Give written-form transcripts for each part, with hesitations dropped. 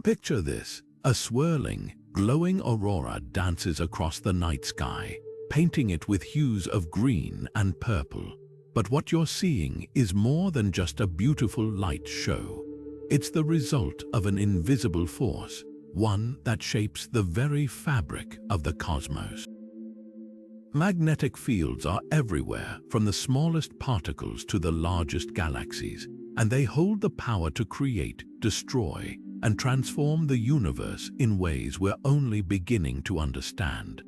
Picture this: a swirling, glowing aurora dances across the night sky, painting it with hues of green and purple. But what you're seeing is more than just a beautiful light show. It's the result of an invisible force, one that shapes the very fabric of the cosmos. Magnetic fields are everywhere, from the smallest particles to the largest galaxies, and they hold the power to create, destroy, and transform the universe in ways we're only beginning to understand.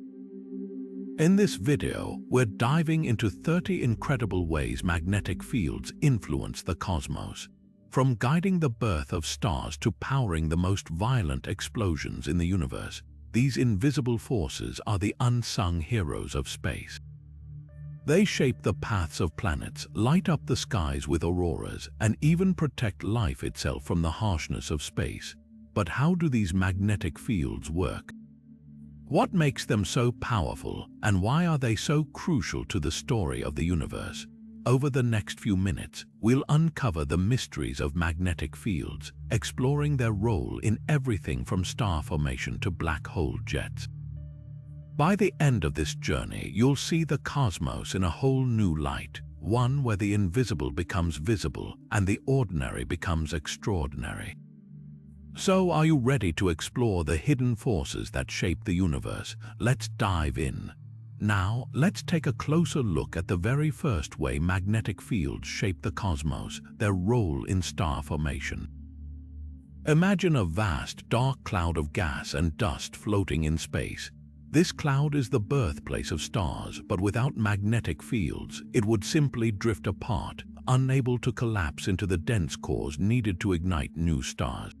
In this video, we're diving into 30 incredible ways magnetic fields influence the cosmos, from guiding the birth of stars to powering the most violent explosions in the universe. These invisible forces are the unsung heroes of space. They shape the paths of planets, light up the skies with auroras, and even protect life itself from the harshness of space. But how do these magnetic fields work? What makes them so powerful, and why are they so crucial to the story of the universe? Over the next few minutes, we'll uncover the mysteries of magnetic fields, exploring their role in everything from star formation to black hole jets. By the end of this journey, you'll see the cosmos in a whole new light, one where the invisible becomes visible and the ordinary becomes extraordinary. So, are you ready to explore the hidden forces that shape the universe? Let's dive in. Now, let's take a closer look at the very first way magnetic fields shape the cosmos, their role in star formation. Imagine a vast, dark cloud of gas and dust floating in space. This cloud is the birthplace of stars, but without magnetic fields, it would simply drift apart, unable to collapse into the dense cores needed to ignite new stars.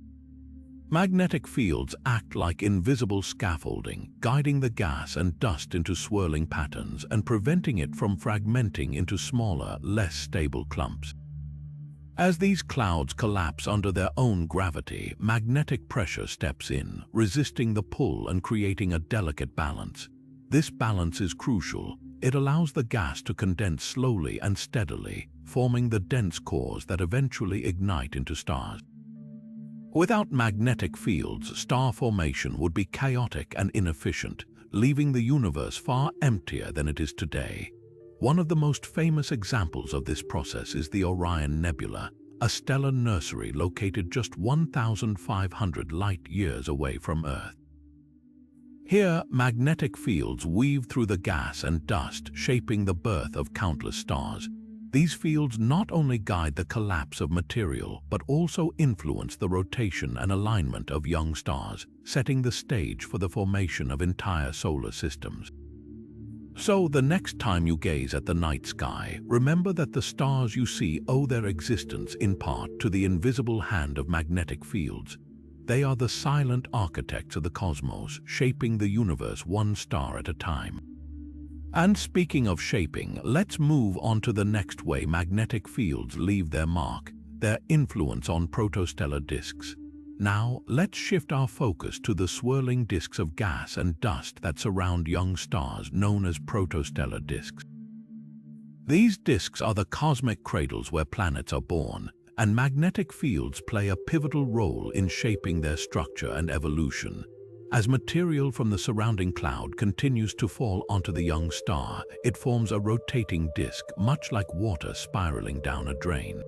Magnetic fields act like invisible scaffolding, guiding the gas and dust into swirling patterns and preventing it from fragmenting into smaller, less stable clumps. As these clouds collapse under their own gravity, magnetic pressure steps in, resisting the pull and creating a delicate balance. This balance is crucial. It allows the gas to condense slowly and steadily, forming the dense cores that eventually ignite into stars. Without magnetic fields, star formation would be chaotic and inefficient, leaving the universe far emptier than it is today. One of the most famous examples of this process is the Orion Nebula, a stellar nursery located just 1,500 light-years away from Earth. Here, magnetic fields weave through the gas and dust, shaping the birth of countless stars. These fields not only guide the collapse of material, but also influence the rotation and alignment of young stars, setting the stage for the formation of entire solar systems. So, the next time you gaze at the night sky, remember that the stars you see owe their existence in part to the invisible hand of magnetic fields. They are the silent architects of the cosmos, shaping the universe one star at a time. And speaking of shaping, let's move on to the next way magnetic fields leave their mark, their influence on protostellar disks. Now, let's shift our focus to the swirling disks of gas and dust that surround young stars, known as protostellar disks. These disks are the cosmic cradles where planets are born, and magnetic fields play a pivotal role in shaping their structure and evolution. As material from the surrounding cloud continues to fall onto the young star, it forms a rotating disk, much like water spiraling down a drain.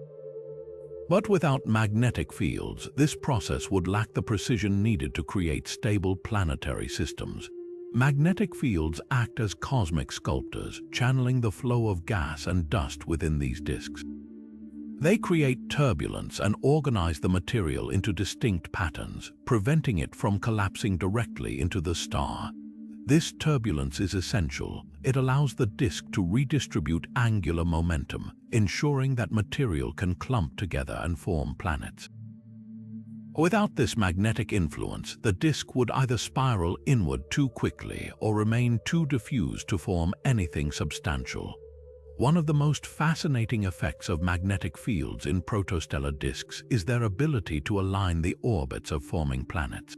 But without magnetic fields, this process would lack the precision needed to create stable planetary systems. Magnetic fields act as cosmic sculptors, channeling the flow of gas and dust within these disks. They create turbulence and organize the material into distinct patterns, preventing it from collapsing directly into the star. This turbulence is essential. It allows the disk to redistribute angular momentum, ensuring that material can clump together and form planets. Without this magnetic influence, the disk would either spiral inward too quickly or remain too diffused to form anything substantial. One of the most fascinating effects of magnetic fields in protostellar disks is their ability to align the orbits of forming planets.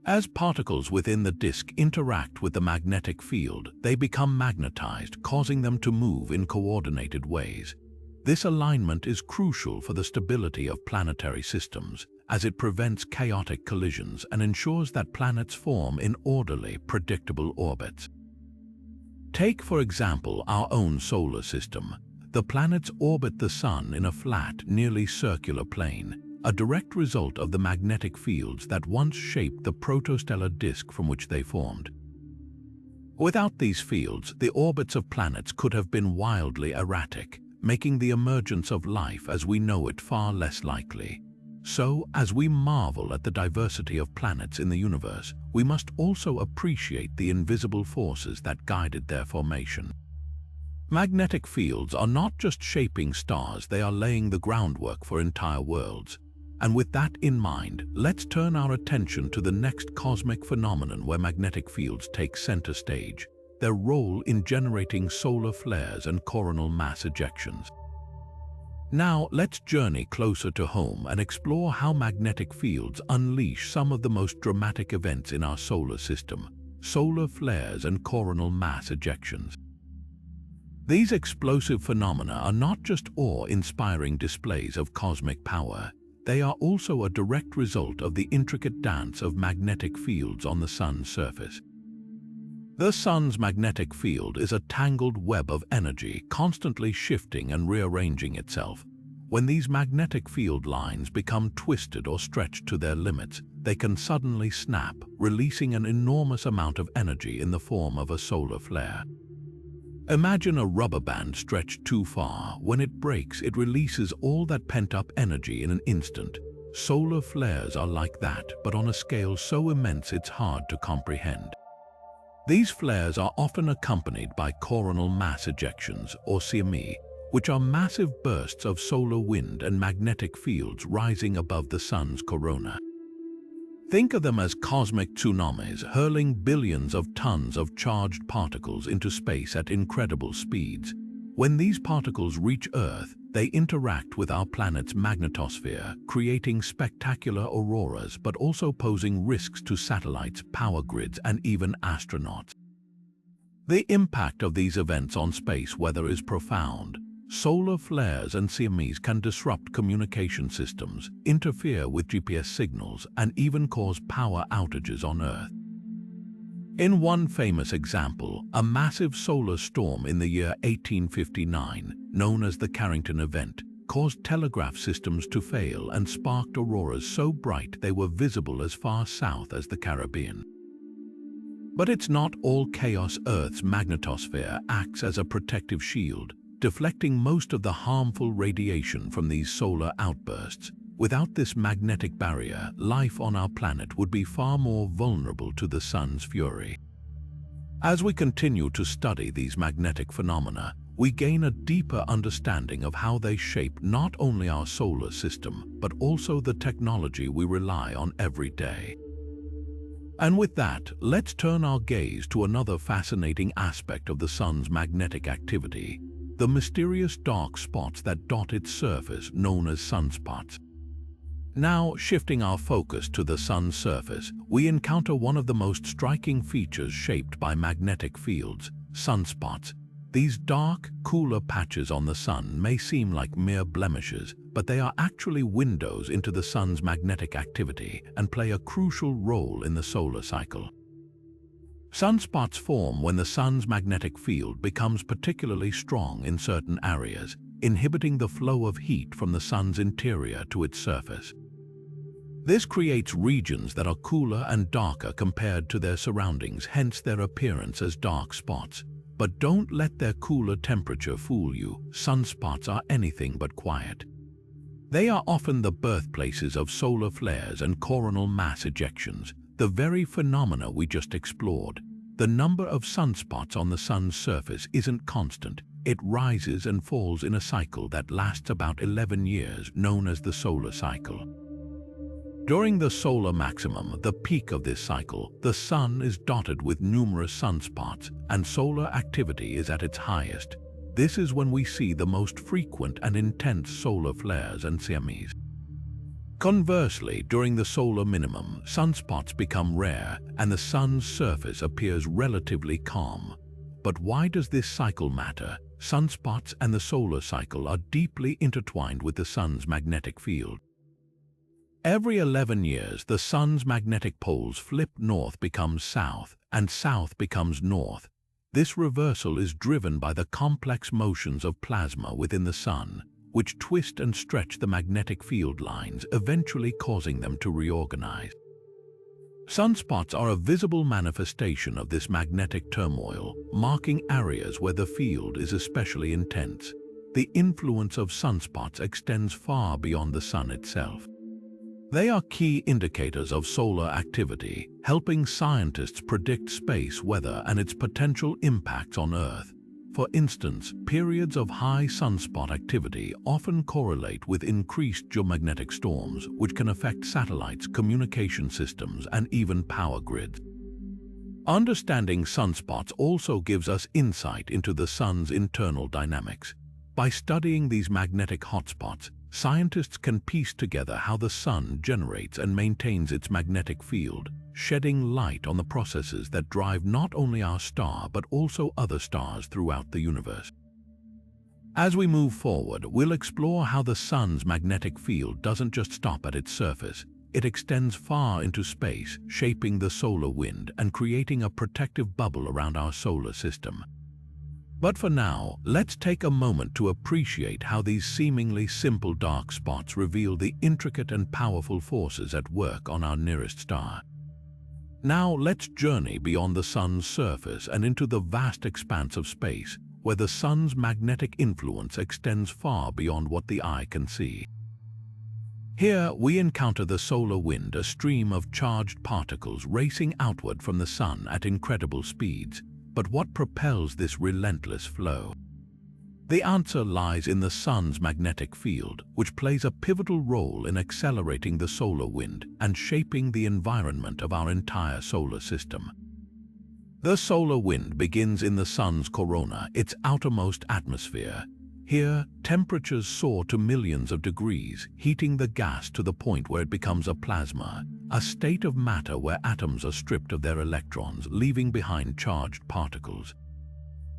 As particles within the disk interact with the magnetic field, they become magnetized, causing them to move in coordinated ways. This alignment is crucial for the stability of planetary systems, as it prevents chaotic collisions and ensures that planets form in orderly, predictable orbits. Take, for example, our own solar system. The planets orbit the Sun in a flat, nearly circular plane, a direct result of the magnetic fields that once shaped the protostellar disk from which they formed. Without these fields, the orbits of planets could have been wildly erratic, making the emergence of life as we know it far less likely. So, as we marvel at the diversity of planets in the universe, we must also appreciate the invisible forces that guided their formation. Magnetic fields are not just shaping stars, they are laying the groundwork for entire worlds. And with that in mind, let's turn our attention to the next cosmic phenomenon where magnetic fields take center stage: their role in generating solar flares and coronal mass ejections. Now, let's journey closer to home and explore how magnetic fields unleash some of the most dramatic events in our solar system: solar flares and coronal mass ejections. These explosive phenomena are not just awe-inspiring displays of cosmic power, they are also a direct result of the intricate dance of magnetic fields on the Sun's surface. The Sun's magnetic field is a tangled web of energy, constantly shifting and rearranging itself. When these magnetic field lines become twisted or stretched to their limits, they can suddenly snap, releasing an enormous amount of energy in the form of a solar flare. Imagine a rubber band stretched too far. When it breaks, it releases all that pent-up energy in an instant. Solar flares are like that, but on a scale so immense it's hard to comprehend. These flares are often accompanied by coronal mass ejections, or CME, which are massive bursts of solar wind and magnetic fields rising above the Sun's corona. Think of them as cosmic tsunamis hurling billions of tons of charged particles into space at incredible speeds. When these particles reach Earth, they interact with our planet's magnetosphere, creating spectacular auroras but also posing risks to satellites, power grids, and even astronauts. The impact of these events on space weather is profound. Solar flares and CMEs can disrupt communication systems, interfere with GPS signals, and even cause power outages on Earth. In one famous example, a massive solar storm in the year 1859, known as the Carrington Event, caused telegraph systems to fail and sparked auroras so bright they were visible as far south as the Caribbean. But it's not all chaos. Earth's magnetosphere acts as a protective shield, deflecting most of the harmful radiation from these solar outbursts. Without this magnetic barrier, life on our planet would be far more vulnerable to the Sun's fury. As we continue to study these magnetic phenomena, we gain a deeper understanding of how they shape not only our solar system, but also the technology we rely on every day. And with that, let's turn our gaze to another fascinating aspect of the Sun's magnetic activity: the mysterious dark spots that dot its surface, known as sunspots. Now, shifting our focus to the Sun's surface, we encounter one of the most striking features shaped by magnetic fields: sunspots. These dark, cooler patches on the Sun may seem like mere blemishes, but they are actually windows into the Sun's magnetic activity and play a crucial role in the solar cycle. Sunspots form when the Sun's magnetic field becomes particularly strong in certain areas, inhibiting the flow of heat from the Sun's interior to its surface. This creates regions that are cooler and darker compared to their surroundings, hence their appearance as dark spots. But don't let their cooler temperature fool you. Sunspots are anything but quiet. They are often the birthplaces of solar flares and coronal mass ejections, the very phenomena we just explored. The number of sunspots on the Sun's surface isn't constant. It rises and falls in a cycle that lasts about 11 years, known as the solar cycle. During the solar maximum, the peak of this cycle, the Sun is dotted with numerous sunspots, and solar activity is at its highest. This is when we see the most frequent and intense solar flares and CMEs. Conversely, during the solar minimum, sunspots become rare and the Sun's surface appears relatively calm. But why does this cycle matter? Sunspots and the solar cycle are deeply intertwined with the Sun's magnetic field. Every 11 years, the sun's magnetic poles flip, north becomes south, and south becomes north. This reversal is driven by the complex motions of plasma within the sun, which twist and stretch the magnetic field lines, eventually causing them to reorganize. Sunspots are a visible manifestation of this magnetic turmoil, marking areas where the field is especially intense. The influence of sunspots extends far beyond the sun itself. They are key indicators of solar activity, helping scientists predict space weather and its potential impacts on Earth. For instance, periods of high sunspot activity often correlate with increased geomagnetic storms, which can affect satellites, communication systems, and even power grids. Understanding sunspots also gives us insight into the sun's internal dynamics. By studying these magnetic hotspots, scientists can piece together how the sun generates and maintains its magnetic field, shedding light on the processes that drive not only our star but also other stars throughout the universe. As we move forward, we'll explore how the sun's magnetic field doesn't just stop at its surface. It extends far into space, shaping the solar wind and creating a protective bubble around our solar system. But for now, let's take a moment to appreciate how these seemingly simple dark spots reveal the intricate and powerful forces at work on our nearest star. Now let's journey beyond the sun's surface and into the vast expanse of space, where the sun's magnetic influence extends far beyond what the eye can see. Here we encounter the solar wind, a stream of charged particles racing outward from the sun at incredible speeds. But what propels this relentless flow? The answer lies in the sun's magnetic field, which plays a pivotal role in accelerating the solar wind and shaping the environment of our entire solar system. The solar wind begins in the sun's corona, its outermost atmosphere. Here, temperatures soar to millions of degrees, heating the gas to the point where it becomes a plasma, a state of matter where atoms are stripped of their electrons, leaving behind charged particles.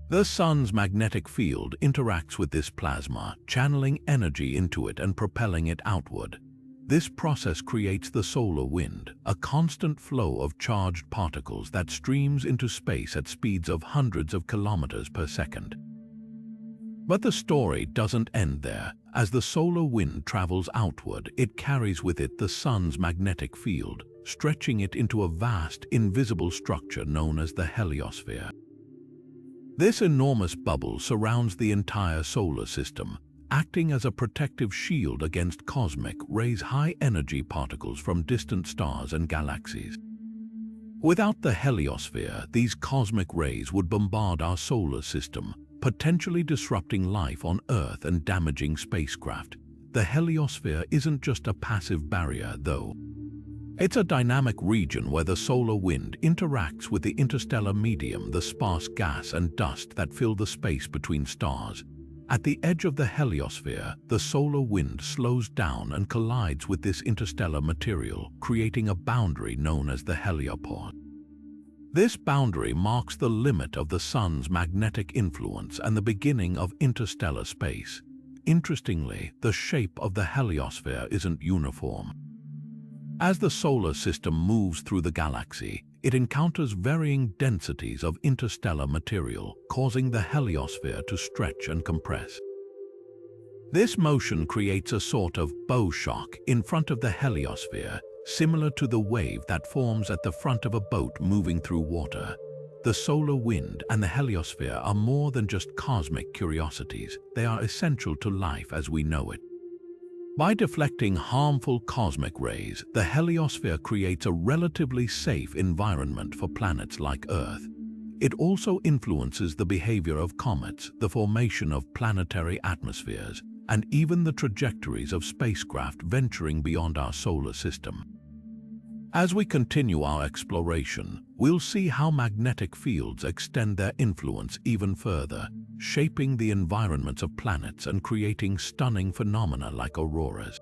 The sun's magnetic field interacts with this plasma, channeling energy into it and propelling it outward. This process creates the solar wind, a constant flow of charged particles that streams into space at speeds of hundreds of kilometers per second. But the story doesn't end there. As the solar wind travels outward, it carries with it the sun's magnetic field, stretching it into a vast, invisible structure known as the heliosphere. This enormous bubble surrounds the entire solar system, acting as a protective shield against cosmic rays, high-energy particles from distant stars and galaxies. Without the heliosphere, these cosmic rays would bombard our solar system, potentially disrupting life on Earth and damaging spacecraft. The heliosphere isn't just a passive barrier, though. It's a dynamic region where the solar wind interacts with the interstellar medium, the sparse gas and dust that fill the space between stars. At the edge of the heliosphere, the solar wind slows down and collides with this interstellar material, creating a boundary known as the heliopause. This boundary marks the limit of the sun's magnetic influence and the beginning of interstellar space. Interestingly, the shape of the heliosphere isn't uniform. As the solar system moves through the galaxy, it encounters varying densities of interstellar material, causing the heliosphere to stretch and compress. This motion creates a sort of bow shock in front of the heliosphere, similar to the wave that forms at the front of a boat moving through water. The solar wind and the heliosphere are more than just cosmic curiosities. They are essential to life as we know it. By deflecting harmful cosmic rays, the heliosphere creates a relatively safe environment for planets like Earth. It also influences the behavior of comets, the formation of planetary atmospheres, and even the trajectories of spacecraft venturing beyond our solar system. As we continue our exploration, we'll see how magnetic fields extend their influence even further, shaping the environments of planets and creating stunning phenomena like auroras.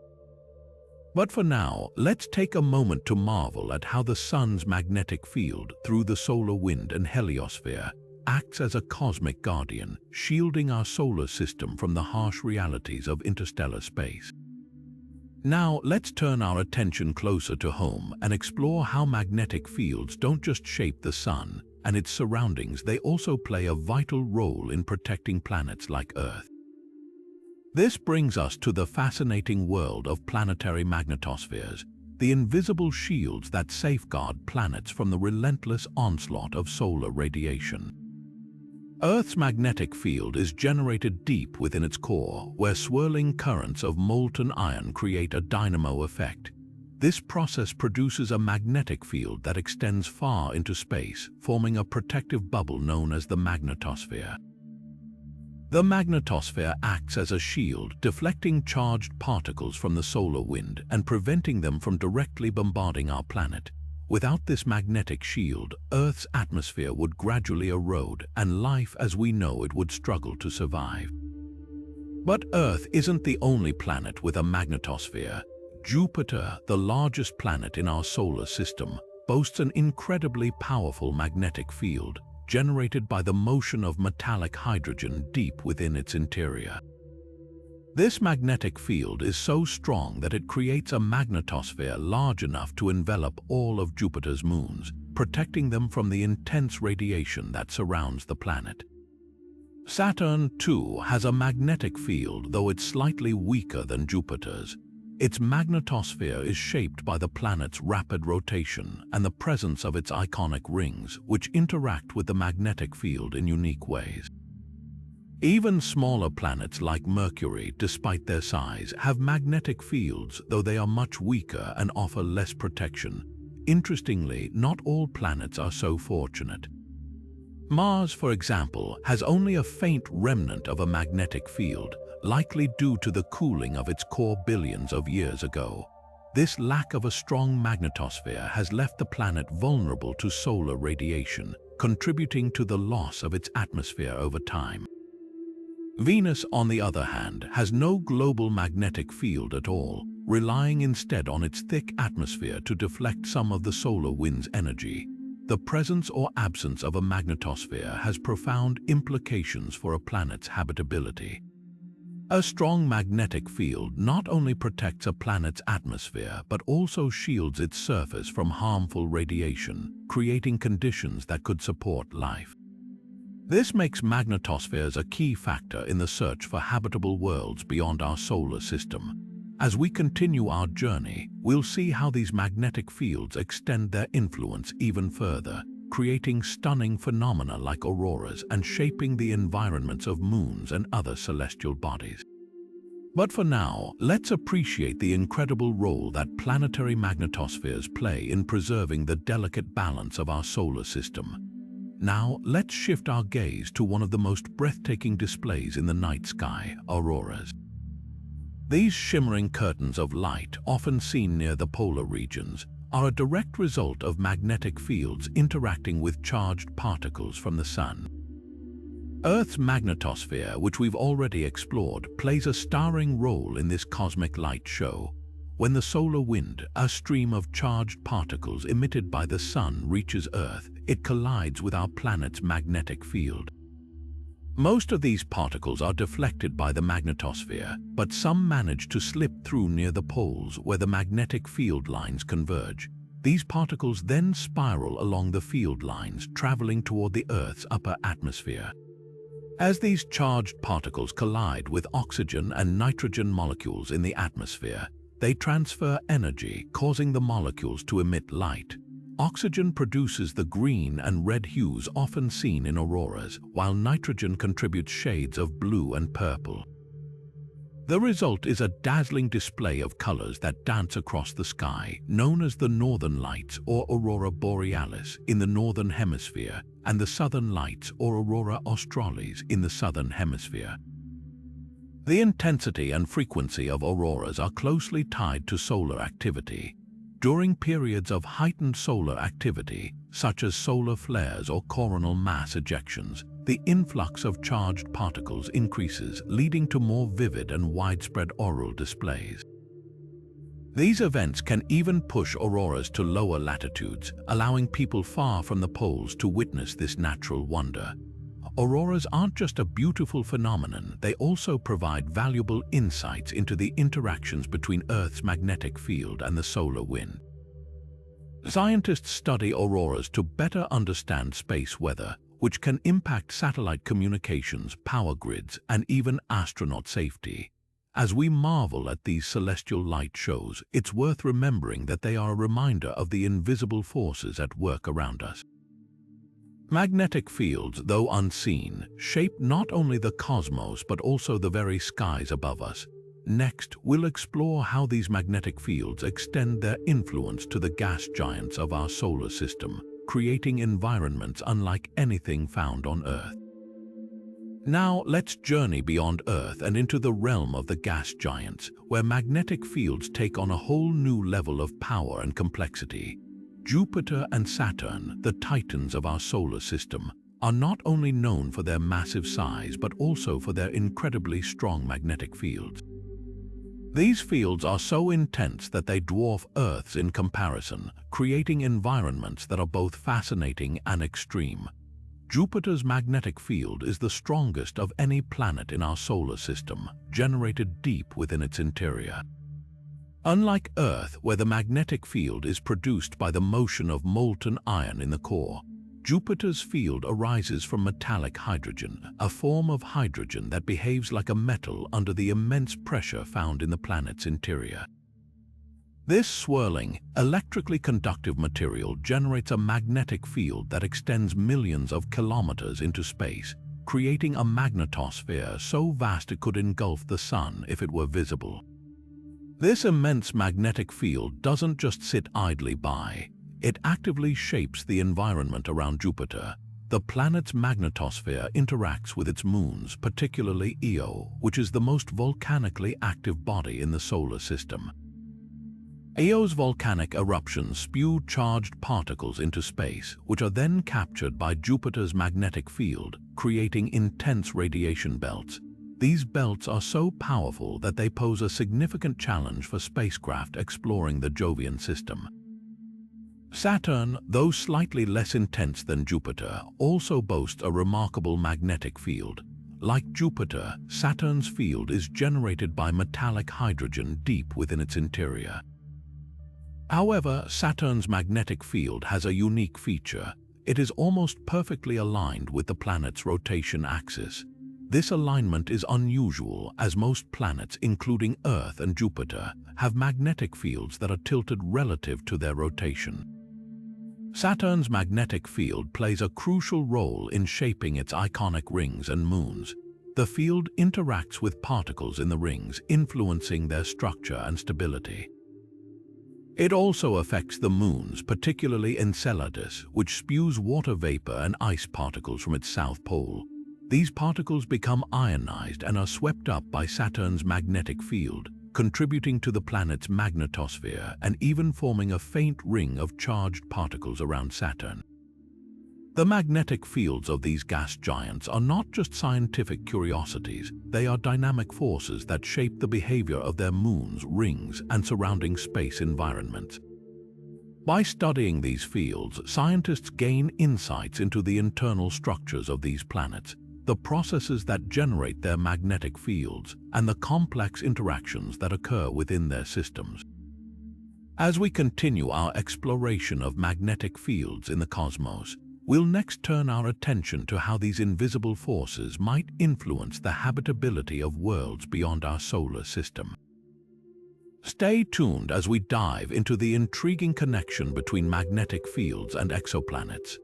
But for now, let's take a moment to marvel at how the sun's magnetic field, through the solar wind and heliosphere, acts as a cosmic guardian, shielding our solar system from the harsh realities of interstellar space. Now, let's turn our attention closer to home and explore how magnetic fields don't just shape the Sun and its surroundings, they also play a vital role in protecting planets like Earth. This brings us to the fascinating world of planetary magnetospheres, the invisible shields that safeguard planets from the relentless onslaught of solar radiation. Earth's magnetic field is generated deep within its core, where swirling currents of molten iron create a dynamo effect. This process produces a magnetic field that extends far into space, forming a protective bubble known as the magnetosphere. The magnetosphere acts as a shield, deflecting charged particles from the solar wind and preventing them from directly bombarding our planet. Without this magnetic shield, Earth's atmosphere would gradually erode and life as we know it would struggle to survive. But Earth isn't the only planet with a magnetosphere. Jupiter, the largest planet in our solar system, boasts an incredibly powerful magnetic field, generated by the motion of metallic hydrogen deep within its interior. This magnetic field is so strong that it creates a magnetosphere large enough to envelop all of Jupiter's moons, protecting them from the intense radiation that surrounds the planet. Saturn, too, has a magnetic field, though it's slightly weaker than Jupiter's. Its magnetosphere is shaped by the planet's rapid rotation and the presence of its iconic rings, which interact with the magnetic field in unique ways. Even smaller planets like Mercury, despite their size, have magnetic fields, though they are much weaker and offer less protection. Interestingly, not all planets are so fortunate. Mars, for example, has only a faint remnant of a magnetic field, likely due to the cooling of its core billions of years ago. This lack of a strong magnetosphere has left the planet vulnerable to solar radiation, contributing to the loss of its atmosphere over time. Venus, on the other hand, has no global magnetic field at all, relying instead on its thick atmosphere to deflect some of the solar wind's energy. The presence or absence of a magnetosphere has profound implications for a planet's habitability. A strong magnetic field not only protects a planet's atmosphere but also shields its surface from harmful radiation, creating conditions that could support life. This makes magnetospheres a key factor in the search for habitable worlds beyond our solar system. As we continue our journey, we'll see how these magnetic fields extend their influence even further, creating stunning phenomena like auroras and shaping the environments of moons and other celestial bodies. But for now, let's appreciate the incredible role that planetary magnetospheres play in preserving the delicate balance of our solar system. Now, let's shift our gaze to one of the most breathtaking displays in the night sky, auroras. These shimmering curtains of light, often seen near the polar regions, are a direct result of magnetic fields interacting with charged particles from the Sun. Earth's magnetosphere, which we've already explored, plays a starring role in this cosmic light show. When the solar wind, a stream of charged particles emitted by the Sun, reaches Earth, it collides with our planet's magnetic field. Most of these particles are deflected by the magnetosphere, but some manage to slip through near the poles where the magnetic field lines converge. These particles then spiral along the field lines, traveling toward the Earth's upper atmosphere. As these charged particles collide with oxygen and nitrogen molecules in the atmosphere, they transfer energy, causing the molecules to emit light. Oxygen produces the green and red hues often seen in auroras, while nitrogen contributes shades of blue and purple. The result is a dazzling display of colors that dance across the sky, known as the Northern Lights or Aurora Borealis in the Northern Hemisphere, and the Southern Lights or Aurora Australis in the Southern Hemisphere. The intensity and frequency of auroras are closely tied to solar activity. During periods of heightened solar activity, such as solar flares or coronal mass ejections, the influx of charged particles increases, leading to more vivid and widespread auroral displays. These events can even push auroras to lower latitudes, allowing people far from the poles to witness this natural wonder. auroras aren't just a beautiful phenomenon, they also provide valuable insights into the interactions between Earth's magnetic field and the solar wind. Scientists study auroras to better understand space weather, which can impact satellite communications, power grids, and even astronaut safety. As we marvel at these celestial light shows, it's worth remembering that they are a reminder of the invisible forces at work around us. Magnetic fields, though unseen, shape not only the cosmos but also the very skies above us. Next, we'll explore how these magnetic fields extend their influence to the gas giants of our solar system, creating environments unlike anything found on Earth. Now, let's journey beyond Earth and into the realm of the gas giants, where magnetic fields take on a whole new level of power and complexity. Jupiter and Saturn, the titans of our solar system, are not only known for their massive size but also for their incredibly strong magnetic fields. These fields are so intense that they dwarf Earth's in comparison, creating environments that are both fascinating and extreme. Jupiter's magnetic field is the strongest of any planet in our solar system, generated deep within its interior. Unlike Earth, where the magnetic field is produced by the motion of molten iron in the core, Jupiter's field arises from metallic hydrogen, a form of hydrogen that behaves like a metal under the immense pressure found in the planet's interior. This swirling, electrically conductive material generates a magnetic field that extends millions of kilometers into space, creating a magnetosphere so vast it could engulf the Sun if it were visible. This immense magnetic field doesn't just sit idly by. It actively shapes the environment around Jupiter. The planet's magnetosphere interacts with its moons, particularly Io, which is the most volcanically active body in the solar system. Io's volcanic eruptions spew charged particles into space, which are then captured by Jupiter's magnetic field, creating intense radiation belts. These belts are so powerful that they pose a significant challenge for spacecraft exploring the Jovian system. Saturn, though slightly less intense than Jupiter, also boasts a remarkable magnetic field. Like Jupiter, Saturn's field is generated by metallic hydrogen deep within its interior. However, Saturn's magnetic field has a unique feature. It is almost perfectly aligned with the planet's rotation axis. This alignment is unusual, as most planets, including Earth and Jupiter, have magnetic fields that are tilted relative to their rotation. Saturn's magnetic field plays a crucial role in shaping its iconic rings and moons. The field interacts with particles in the rings, influencing their structure and stability. It also affects the moons, particularly Enceladus, which spews water vapor and ice particles from its south pole. These particles become ionized and are swept up by Saturn's magnetic field, contributing to the planet's magnetosphere and even forming a faint ring of charged particles around Saturn. The magnetic fields of these gas giants are not just scientific curiosities, they are dynamic forces that shape the behavior of their moons, rings, and surrounding space environments. By studying these fields, scientists gain insights into the internal structures of these planets, the processes that generate their magnetic fields, and the complex interactions that occur within their systems. As we continue our exploration of magnetic fields in the cosmos, we'll next turn our attention to how these invisible forces might influence the habitability of worlds beyond our solar system. Stay tuned as we dive into the intriguing connection between magnetic fields and exoplanets.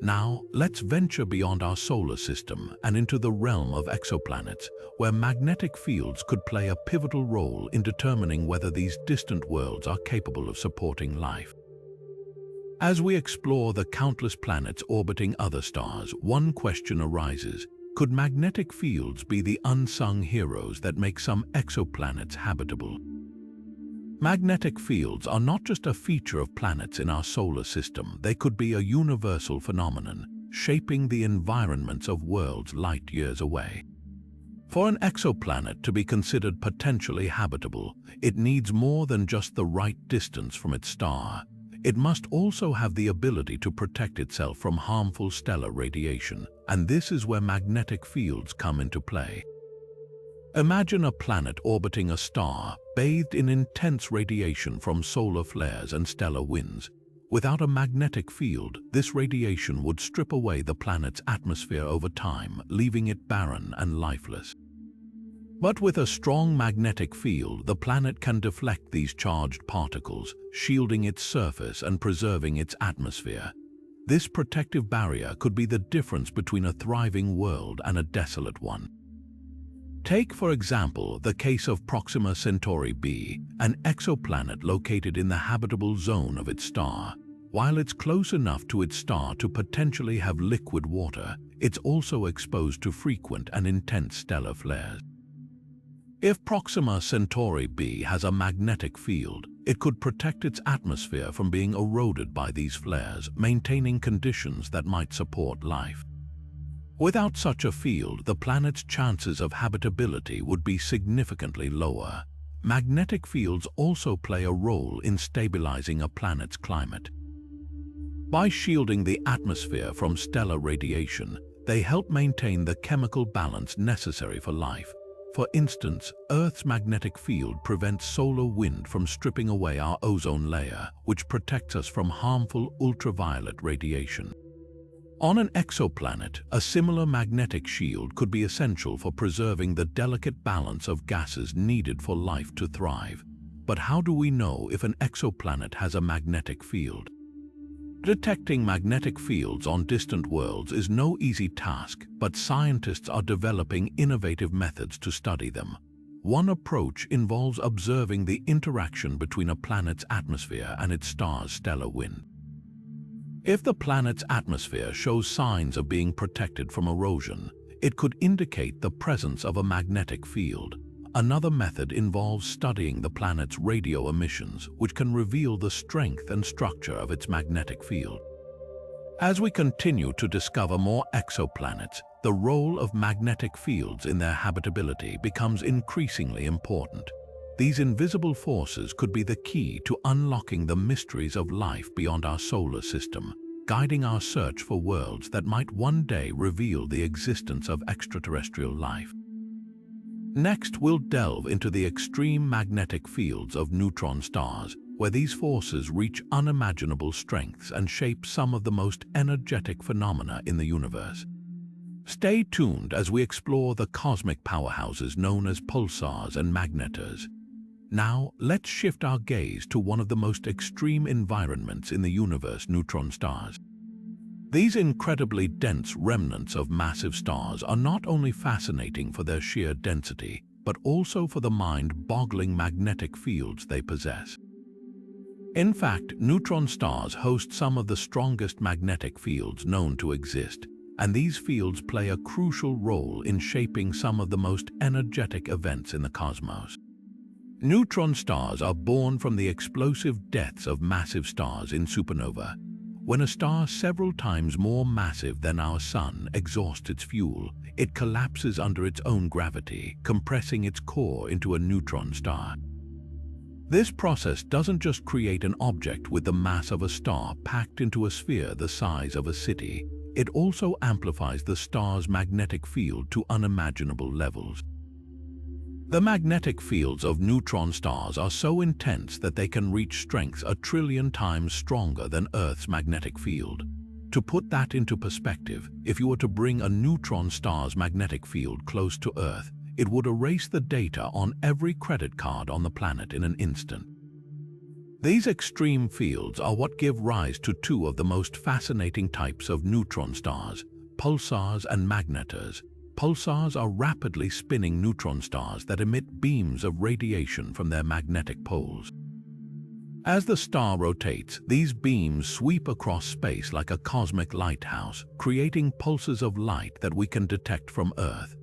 Now, let's venture beyond our solar system and into the realm of exoplanets, where magnetic fields could play a pivotal role in determining whether these distant worlds are capable of supporting life. As we explore the countless planets orbiting other stars, one question arises: could magnetic fields be the unsung heroes that make some exoplanets habitable? Magnetic fields are not just a feature of planets in our solar system, they could be a universal phenomenon, shaping the environments of worlds light years away. For an exoplanet to be considered potentially habitable, it needs more than just the right distance from its star. it must also have the ability to protect itself from harmful stellar radiation, and this is where magnetic fields come into play. Imagine a planet orbiting a star, bathed in intense radiation from solar flares and stellar winds. Without a magnetic field, this radiation would strip away the planet's atmosphere over time, leaving it barren and lifeless. But with a strong magnetic field, the planet can deflect these charged particles, shielding its surface and preserving its atmosphere. This protective barrier could be the difference between a thriving world and a desolate one. Take, for example, the case of Proxima Centauri b, an exoplanet located in the habitable zone of its star. While it's close enough to its star to potentially have liquid water, it's also exposed to frequent and intense stellar flares. If Proxima Centauri b has a magnetic field, it could protect its atmosphere from being eroded by these flares, maintaining conditions that might support life. Without such a field, the planet's chances of habitability would be significantly lower. Magnetic fields also play a role in stabilizing a planet's climate. By shielding the atmosphere from stellar radiation, they help maintain the chemical balance necessary for life. For instance, Earth's magnetic field prevents solar wind from stripping away our ozone layer, which protects us from harmful ultraviolet radiation. On an exoplanet, a similar magnetic shield could be essential for preserving the delicate balance of gases needed for life to thrive. But how do we know if an exoplanet has a magnetic field? Detecting magnetic fields on distant worlds is no easy task, but scientists are developing innovative methods to study them. One approach involves observing the interaction between a planet's atmosphere and its star's stellar wind. If the planet's atmosphere shows signs of being protected from erosion, it could indicate the presence of a magnetic field. Another method involves studying the planet's radio emissions, which can reveal the strength and structure of its magnetic field. As we continue to discover more exoplanets, the role of magnetic fields in their habitability becomes increasingly important. These invisible forces could be the key to unlocking the mysteries of life beyond our solar system, guiding our search for worlds that might one day reveal the existence of extraterrestrial life. Next, we'll delve into the extreme magnetic fields of neutron stars, where these forces reach unimaginable strengths and shape some of the most energetic phenomena in the universe. Stay tuned as we explore the cosmic powerhouses known as pulsars and magnetars. Now, let's shift our gaze to one of the most extreme environments in the universe: neutron stars. These incredibly dense remnants of massive stars are not only fascinating for their sheer density, but also for the mind-boggling magnetic fields they possess. In fact, neutron stars host some of the strongest magnetic fields known to exist, and these fields play a crucial role in shaping some of the most energetic events in the cosmos. Neutron stars are born from the explosive deaths of massive stars in supernova. When a star several times more massive than our Sun exhausts its fuel, it collapses under its own gravity, compressing its core into a neutron star. This process doesn't just create an object with the mass of a star packed into a sphere the size of a city. It also amplifies the star's magnetic field to unimaginable levels. The magnetic fields of neutron stars are so intense that they can reach strengths 1 trillion times stronger than Earth's magnetic field. To put that into perspective, if you were to bring a neutron star's magnetic field close to Earth, it would erase the data on every credit card on the planet in an instant. These extreme fields are what give rise to two of the most fascinating types of neutron stars: pulsars and magnetars. Pulsars are rapidly spinning neutron stars that emit beams of radiation from their magnetic poles. As the star rotates, these beams sweep across space like a cosmic lighthouse, creating pulses of light that we can detect from Earth.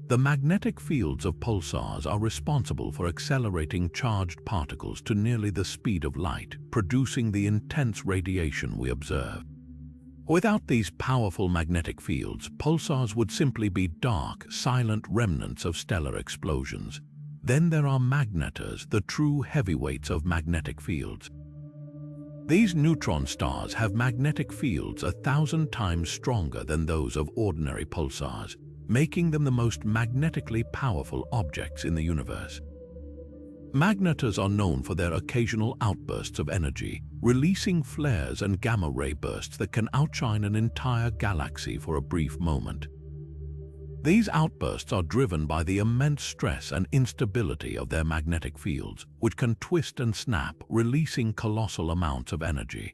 The magnetic fields of pulsars are responsible for accelerating charged particles to nearly the speed of light, producing the intense radiation we observe. Without these powerful magnetic fields, pulsars would simply be dark, silent remnants of stellar explosions. Then there are magnetars, the true heavyweights of magnetic fields. These neutron stars have magnetic fields 1,000 times stronger than those of ordinary pulsars, making them the most magnetically powerful objects in the universe. Magnetars are known for their occasional outbursts of energy, releasing flares and gamma-ray bursts that can outshine an entire galaxy for a brief moment. These outbursts are driven by the immense stress and instability of their magnetic fields, which can twist and snap, releasing colossal amounts of energy.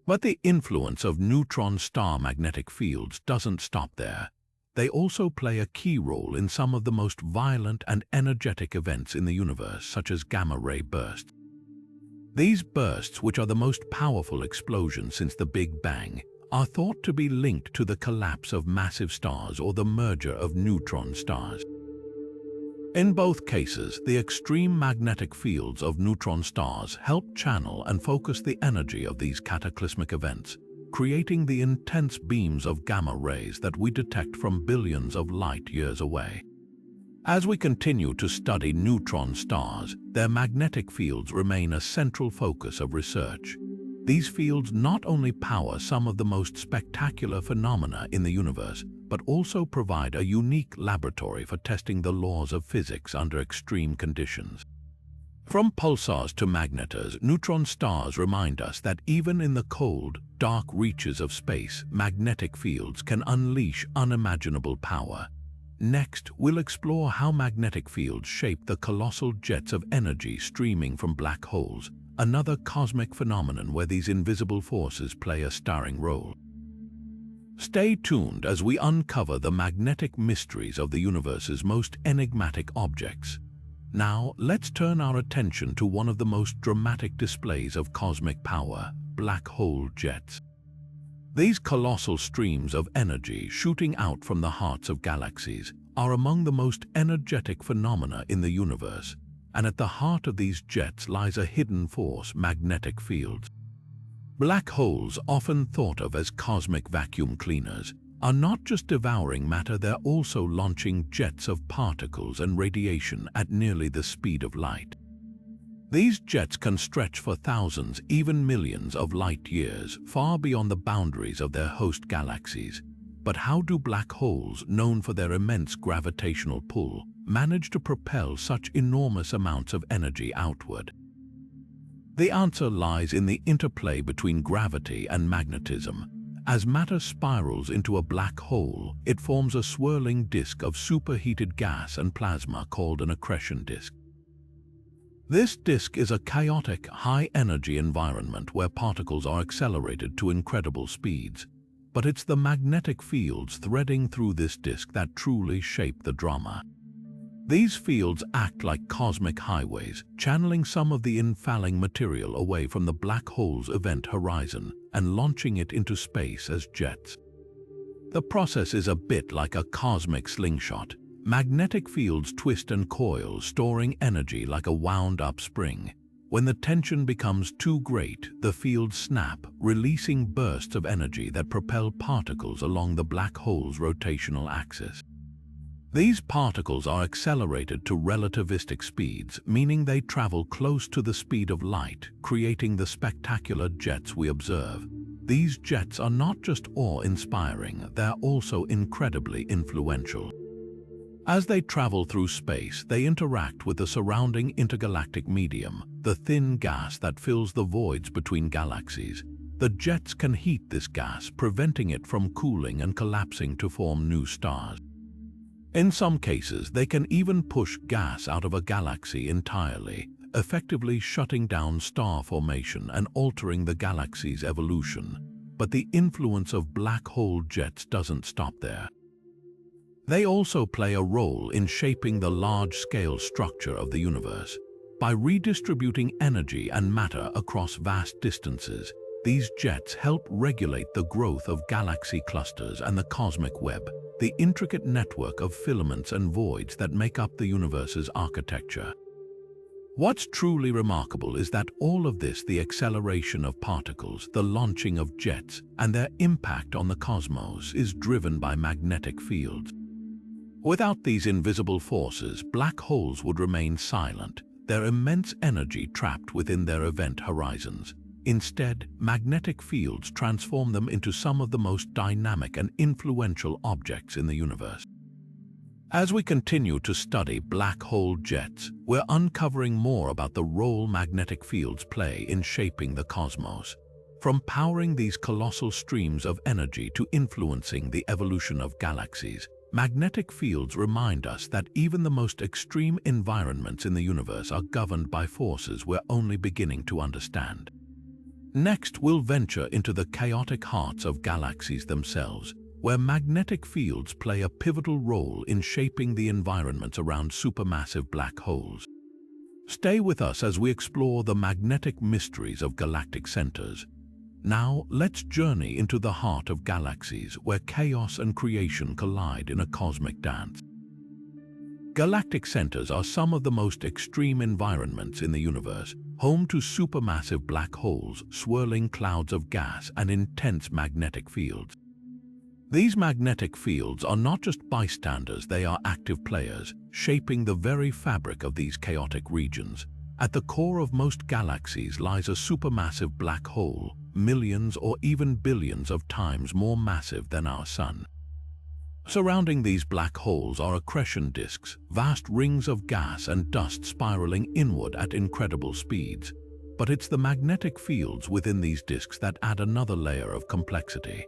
But the influence of neutron star magnetic fields doesn't stop there. They also play a key role in some of the most violent and energetic events in the universe, such as gamma-ray bursts. These bursts, which are the most powerful explosions since the Big Bang, are thought to be linked to the collapse of massive stars or the merger of neutron stars. In both cases, the extreme magnetic fields of neutron stars help channel and focus the energy of these cataclysmic events, creating the intense beams of gamma rays that we detect from billions of light years away. As we continue to study neutron stars, their magnetic fields remain a central focus of research. These fields not only power some of the most spectacular phenomena in the universe, but also provide a unique laboratory for testing the laws of physics under extreme conditions. From pulsars to magnetars, neutron stars remind us that even in the cold, dark reaches of space, magnetic fields can unleash unimaginable power. Next, we'll explore how magnetic fields shape the colossal jets of energy streaming from black holes, another cosmic phenomenon where these invisible forces play a starring role. Stay tuned as we uncover the magnetic mysteries of the universe's most enigmatic objects. Now, let's turn our attention to one of the most dramatic displays of cosmic power, black hole jets. These colossal streams of energy shooting out from the hearts of galaxies are among the most energetic phenomena in the universe, and at the heart of these jets lies a hidden force, magnetic fields. Black holes, often thought of as cosmic vacuum cleaners, are not just devouring matter, they're also launching jets of particles and radiation at nearly the speed of light. These jets can stretch for thousands, even millions of light years, far beyond the boundaries of their host galaxies. But how do black holes, known for their immense gravitational pull, manage to propel such enormous amounts of energy outward? The answer lies in the interplay between gravity and magnetism. As matter spirals into a black hole, it forms a swirling disk of superheated gas and plasma called an accretion disk. This disk is a chaotic, high-energy environment where particles are accelerated to incredible speeds. But it's the magnetic fields threading through this disk that truly shape the drama. These fields act like cosmic highways, channeling some of the infalling material away from the black hole's event horizon and launching it into space as jets. The process is a bit like a cosmic slingshot. Magnetic fields twist and coil, storing energy like a wound-up spring. When the tension becomes too great, the fields snap, releasing bursts of energy that propel particles along the black hole's rotational axis. These particles are accelerated to relativistic speeds, meaning they travel close to the speed of light, creating the spectacular jets we observe. These jets are not just awe-inspiring, they're also incredibly influential. As they travel through space, they interact with the surrounding intergalactic medium, the thin gas that fills the voids between galaxies. The jets can heat this gas, preventing it from cooling and collapsing to form new stars. In some cases, they can even push gas out of a galaxy entirely, effectively shutting down star formation and altering the galaxy's evolution. But the influence of black hole jets doesn't stop there. They also play a role in shaping the large-scale structure of the universe. By redistributing energy and matter across vast distances, these jets help regulate the growth of galaxy clusters and the cosmic web, the intricate network of filaments and voids that make up the universe's architecture. What's truly remarkable is that all of this, the acceleration of particles, the launching of jets, and their impact on the cosmos, is driven by magnetic fields. Without these invisible forces, black holes would remain silent, their immense energy trapped within their event horizons. Instead, magnetic fields transform them into some of the most dynamic and influential objects in the universe. As we continue to study black hole jets, we're uncovering more about the role magnetic fields play in shaping the cosmos. From powering these colossal streams of energy to influencing the evolution of galaxies, magnetic fields remind us that even the most extreme environments in the universe are governed by forces we're only beginning to understand. Next, we'll venture into the chaotic hearts of galaxies themselves, where magnetic fields play a pivotal role in shaping the environments around supermassive black holes. Stay with us as we explore the magnetic mysteries of galactic centers. Now, let's journey into the heart of galaxies, where chaos and creation collide in a cosmic dance. Galactic centers are some of the most extreme environments in the universe, home to supermassive black holes, swirling clouds of gas, and intense magnetic fields. These magnetic fields are not just bystanders, they are active players, shaping the very fabric of these chaotic regions. At the core of most galaxies lies a supermassive black hole, millions or even billions of times more massive than our Sun. Surrounding these black holes are accretion disks, vast rings of gas and dust spiraling inward at incredible speeds. But it's the magnetic fields within these disks that add another layer of complexity.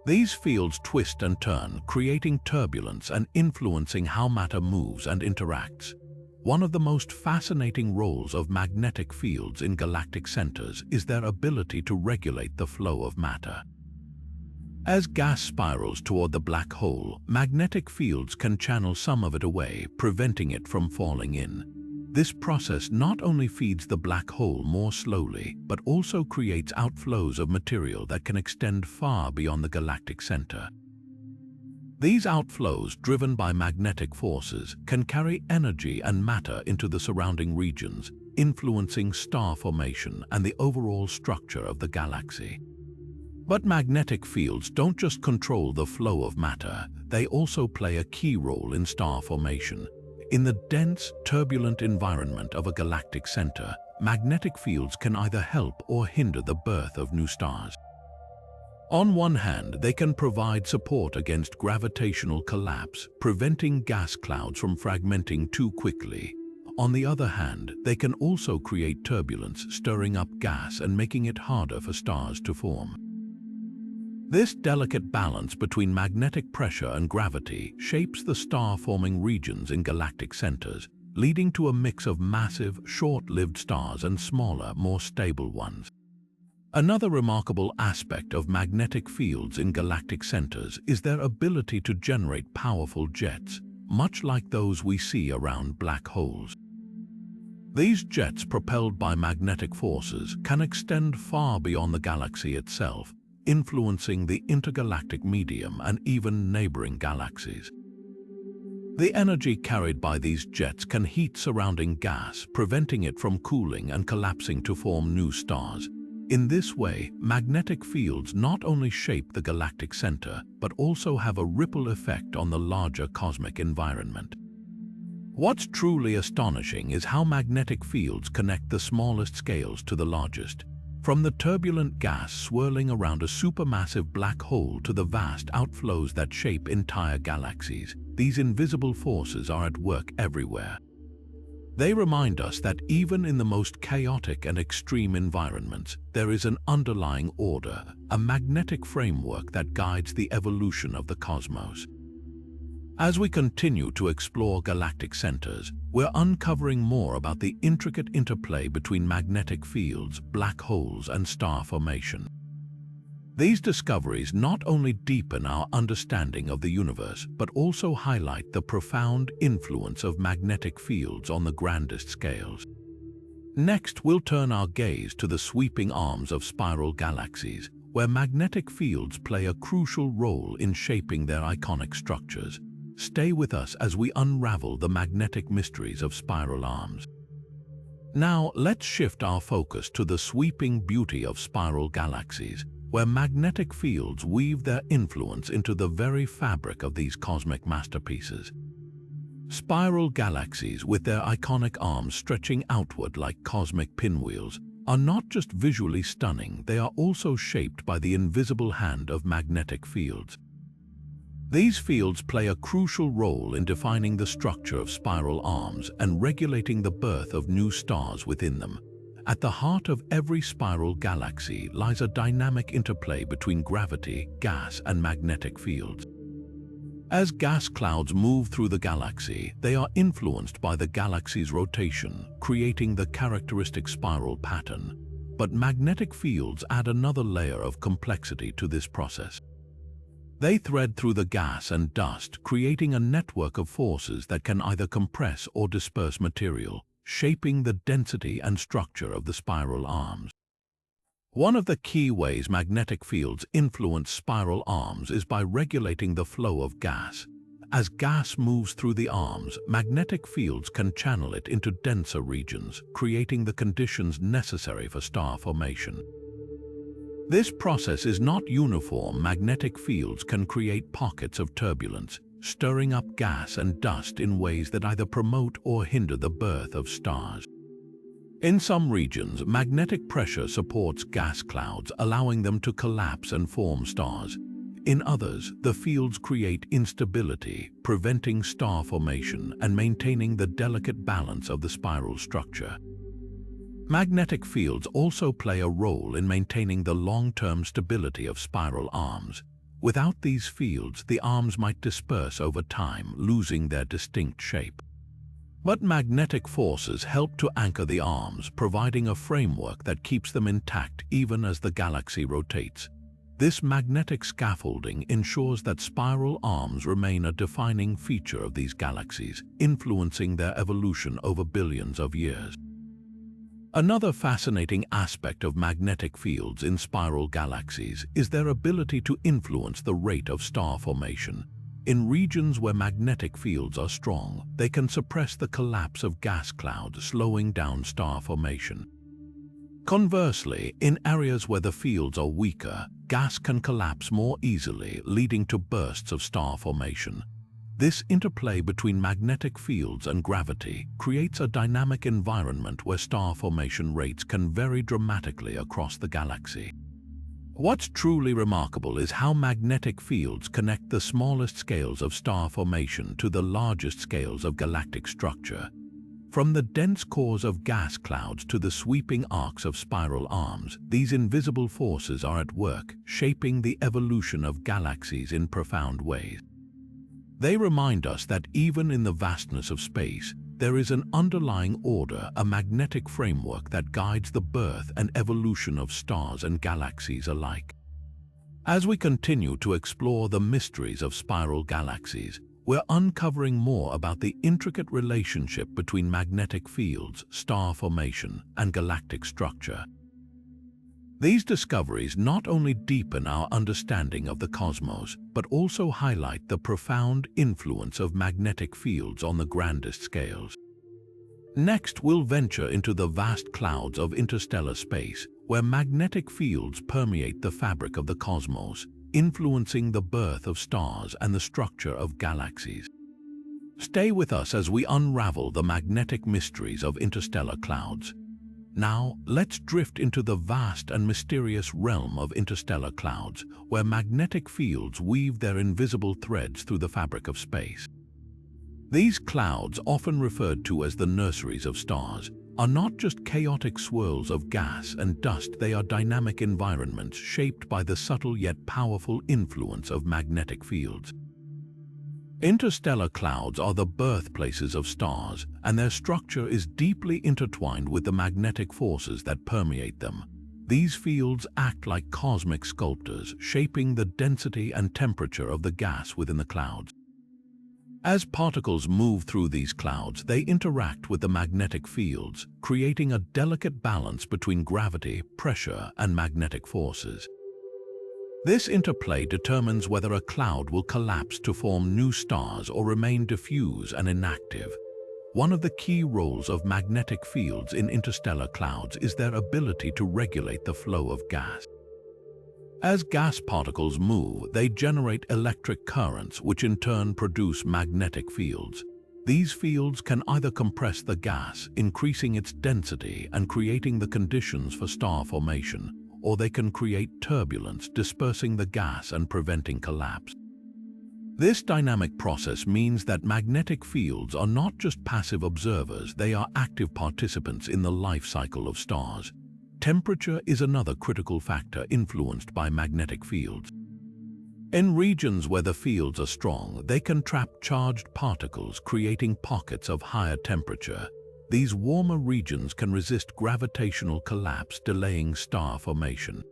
These fields twist and turn, creating turbulence and influencing how matter moves and interacts. One of the most fascinating roles of magnetic fields in galactic centers is their ability to regulate the flow of matter. As gas spirals toward the black hole, magnetic fields can channel some of it away, preventing it from falling in. This process not only feeds the black hole more slowly, but also creates outflows of material that can extend far beyond the galactic center. These outflows, driven by magnetic forces, can carry energy and matter into the surrounding regions, influencing star formation and the overall structure of the galaxy. But magnetic fields don't just control the flow of matter, they also play a key role in star formation. In the dense, turbulent environment of a galactic center, magnetic fields can either help or hinder the birth of new stars. On one hand, they can provide support against gravitational collapse, preventing gas clouds from fragmenting too quickly. On the other hand, they can also create turbulence, stirring up gas and making it harder for stars to form. This delicate balance between magnetic pressure and gravity shapes the star-forming regions in galactic centers, leading to a mix of massive, short-lived stars and smaller, more stable ones. Another remarkable aspect of magnetic fields in galactic centers is their ability to generate powerful jets, much like those we see around black holes. These jets, propelled by magnetic forces, can extend far beyond the galaxy itself, influencing the intergalactic medium and even neighboring galaxies. The energy carried by these jets can heat surrounding gas, preventing it from cooling and collapsing to form new stars. In this way, magnetic fields not only shape the galactic center, but also have a ripple effect on the larger cosmic environment. What's truly astonishing is how magnetic fields connect the smallest scales to the largest. From the turbulent gas swirling around a supermassive black hole to the vast outflows that shape entire galaxies, these invisible forces are at work everywhere. They remind us that even in the most chaotic and extreme environments, there is an underlying order, a magnetic framework that guides the evolution of the cosmos. As we continue to explore galactic centers, we're uncovering more about the intricate interplay between magnetic fields, black holes, and star formation. These discoveries not only deepen our understanding of the universe, but also highlight the profound influence of magnetic fields on the grandest scales. Next, we'll turn our gaze to the sweeping arms of spiral galaxies, where magnetic fields play a crucial role in shaping their iconic structures. Stay with us as we unravel the magnetic mysteries of spiral arms. Now, let's shift our focus to the sweeping beauty of spiral galaxies, where magnetic fields weave their influence into the very fabric of these cosmic masterpieces. Spiral galaxies, with their iconic arms stretching outward like cosmic pinwheels, are not just visually stunning, they are also shaped by the invisible hand of magnetic fields. These fields play a crucial role in defining the structure of spiral arms and regulating the birth of new stars within them. At the heart of every spiral galaxy lies a dynamic interplay between gravity, gas, and magnetic fields. As gas clouds move through the galaxy, they are influenced by the galaxy's rotation, creating the characteristic spiral pattern. But magnetic fields add another layer of complexity to this process. They thread through the gas and dust, creating a network of forces that can either compress or disperse material, shaping the density and structure of the spiral arms. One of the key ways magnetic fields influence spiral arms is by regulating the flow of gas. As gas moves through the arms, magnetic fields can channel it into denser regions, creating the conditions necessary for star formation. This process is not uniform. Magnetic fields can create pockets of turbulence, stirring up gas and dust in ways that either promote or hinder the birth of stars. In some regions, magnetic pressure supports gas clouds, allowing them to collapse and form stars. In others, the fields create instability, preventing star formation and maintaining the delicate balance of the spiral structure. Magnetic fields also play a role in maintaining the long-term stability of spiral arms. Without these fields, the arms might disperse over time, losing their distinct shape. But magnetic forces help to anchor the arms, providing a framework that keeps them intact even as the galaxy rotates. This magnetic scaffolding ensures that spiral arms remain a defining feature of these galaxies, influencing their evolution over billions of years. Another fascinating aspect of magnetic fields in spiral galaxies is their ability to influence the rate of star formation. In regions where magnetic fields are strong, they can suppress the collapse of gas clouds, slowing down star formation. Conversely, in areas where the fields are weaker, gas can collapse more easily, leading to bursts of star formation. This interplay between magnetic fields and gravity creates a dynamic environment where star formation rates can vary dramatically across the galaxy. What's truly remarkable is how magnetic fields connect the smallest scales of star formation to the largest scales of galactic structure. From the dense cores of gas clouds to the sweeping arcs of spiral arms, these invisible forces are at work, shaping the evolution of galaxies in profound ways. They remind us that even in the vastness of space, there is an underlying order, a magnetic framework that guides the birth and evolution of stars and galaxies alike. As we continue to explore the mysteries of spiral galaxies, we're uncovering more about the intricate relationship between magnetic fields, star formation, and galactic structure. These discoveries not only deepen our understanding of the cosmos, but also highlight the profound influence of magnetic fields on the grandest scales. Next, we'll venture into the vast clouds of interstellar space, where magnetic fields permeate the fabric of the cosmos, influencing the birth of stars and the structure of galaxies. Stay with us as we unravel the magnetic mysteries of interstellar clouds. Now, let's drift into the vast and mysterious realm of interstellar clouds, where magnetic fields weave their invisible threads through the fabric of space. These clouds, often referred to as the nurseries of stars, are not just chaotic swirls of gas and dust. They are dynamic environments shaped by the subtle yet powerful influence of magnetic fields. Interstellar clouds are the birthplaces of stars, and their structure is deeply intertwined with the magnetic forces that permeate them. These fields act like cosmic sculptors, shaping the density and temperature of the gas within the clouds. As particles move through these clouds, they interact with the magnetic fields, creating a delicate balance between gravity, pressure, and magnetic forces. This interplay determines whether a cloud will collapse to form new stars or remain diffuse and inactive. One of the key roles of magnetic fields in interstellar clouds is their ability to regulate the flow of gas. As gas particles move, they generate electric currents, which in turn produce magnetic fields. These fields can either compress the gas, increasing its density and creating the conditions for star formation, or they can create turbulence, dispersing the gas and preventing collapse. This dynamic process means that magnetic fields are not just passive observers, they are active participants in the life cycle of stars. Temperature is another critical factor influenced by magnetic fields. In regions where the fields are strong, they can trap charged particles, creating pockets of higher temperature. These warmer regions can resist gravitational collapse, delaying star formation.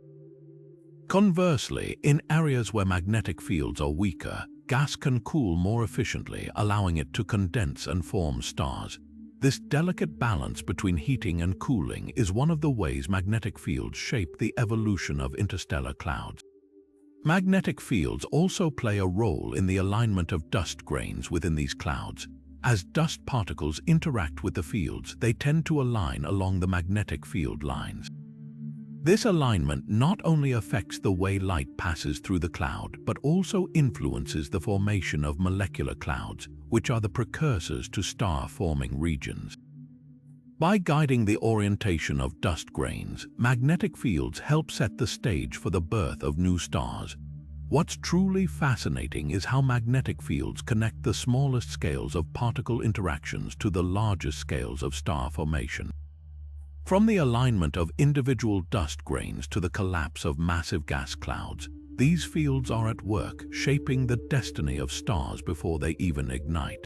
Conversely, in areas where magnetic fields are weaker, gas can cool more efficiently, allowing it to condense and form stars. This delicate balance between heating and cooling is one of the ways magnetic fields shape the evolution of interstellar clouds. Magnetic fields also play a role in the alignment of dust grains within these clouds. As dust particles interact with the fields, they tend to align along the magnetic field lines. This alignment not only affects the way light passes through the cloud, but also influences the formation of molecular clouds, which are the precursors to star-forming regions. By guiding the orientation of dust grains, magnetic fields help set the stage for the birth of new stars. What's truly fascinating is how magnetic fields connect the smallest scales of particle interactions to the largest scales of star formation. From the alignment of individual dust grains to the collapse of massive gas clouds, these fields are at work, shaping the destiny of stars before they even ignite.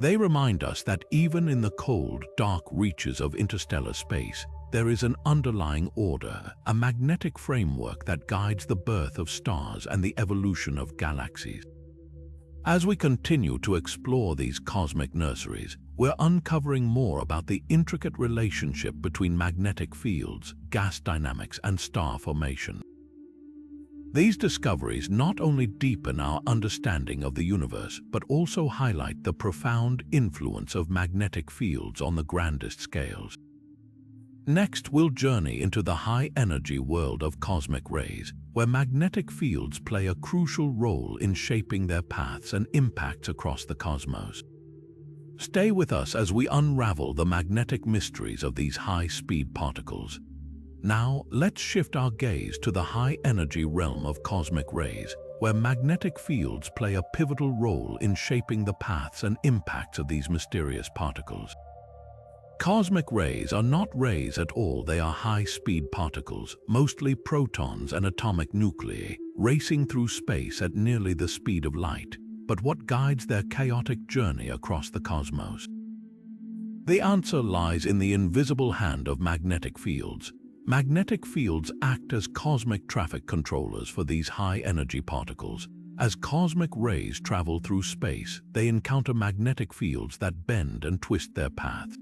They remind us that even in the cold, dark reaches of interstellar space, there is an underlying order, a magnetic framework that guides the birth of stars and the evolution of galaxies. As we continue to explore these cosmic nurseries, we're uncovering more about the intricate relationship between magnetic fields, gas dynamics, and star formation. These discoveries not only deepen our understanding of the universe, but also highlight the profound influence of magnetic fields on the grandest scales. Next, we'll journey into the high-energy world of cosmic rays, where magnetic fields play a crucial role in shaping their paths and impacts across the cosmos. Stay with us as we unravel the magnetic mysteries of these high-speed particles. Now, let's shift our gaze to the high-energy realm of cosmic rays, where magnetic fields play a pivotal role in shaping the paths and impacts of these mysterious particles. Cosmic rays are not rays at all, they are high-speed particles, mostly protons and atomic nuclei, racing through space at nearly the speed of light. But what guides their chaotic journey across the cosmos? The answer lies in the invisible hand of magnetic fields. Magnetic fields act as cosmic traffic controllers for these high-energy particles. As cosmic rays travel through space, they encounter magnetic fields that bend and twist their paths.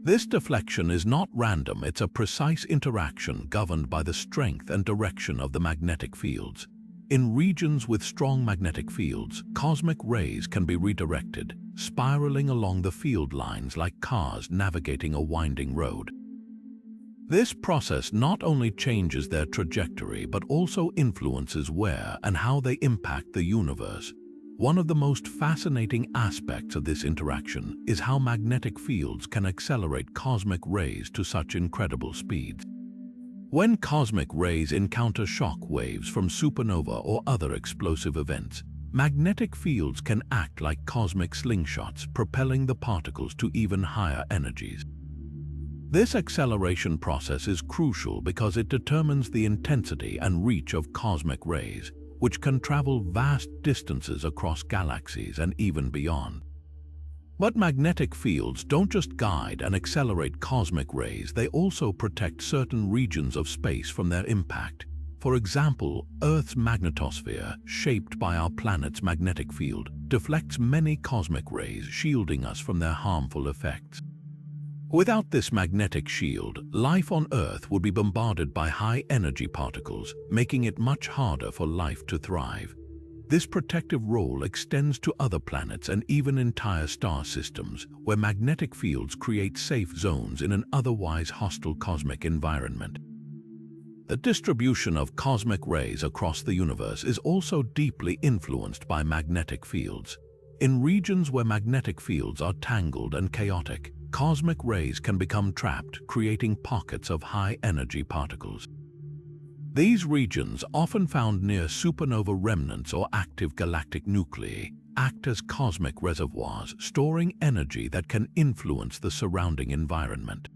This deflection is not random, it's a precise interaction governed by the strength and direction of the magnetic fields. In regions with strong magnetic fields, cosmic rays can be redirected, spiraling along the field lines like cars navigating a winding road. This process not only changes their trajectory but also influences where and how they impact the universe. One of the most fascinating aspects of this interaction is how magnetic fields can accelerate cosmic rays to such incredible speeds. When cosmic rays encounter shock waves from supernova or other explosive events, magnetic fields can act like cosmic slingshots, propelling the particles to even higher energies. This acceleration process is crucial because it determines the intensity and reach of cosmic rays, which can travel vast distances across galaxies and even beyond. But magnetic fields don't just guide and accelerate cosmic rays, they also protect certain regions of space from their impact. For example, Earth's magnetosphere, shaped by our planet's magnetic field, deflects many cosmic rays, shielding us from their harmful effects. Without this magnetic shield, life on Earth would be bombarded by high-energy particles, making it much harder for life to thrive. This protective role extends to other planets and even entire star systems, where magnetic fields create safe zones in an otherwise hostile cosmic environment. The distribution of cosmic rays across the universe is also deeply influenced by magnetic fields. In regions where magnetic fields are tangled and chaotic, cosmic rays can become trapped, creating pockets of high-energy particles. These regions, often found near supernova remnants or active galactic nuclei, act as cosmic reservoirs, storing energy that can influence the surrounding environment.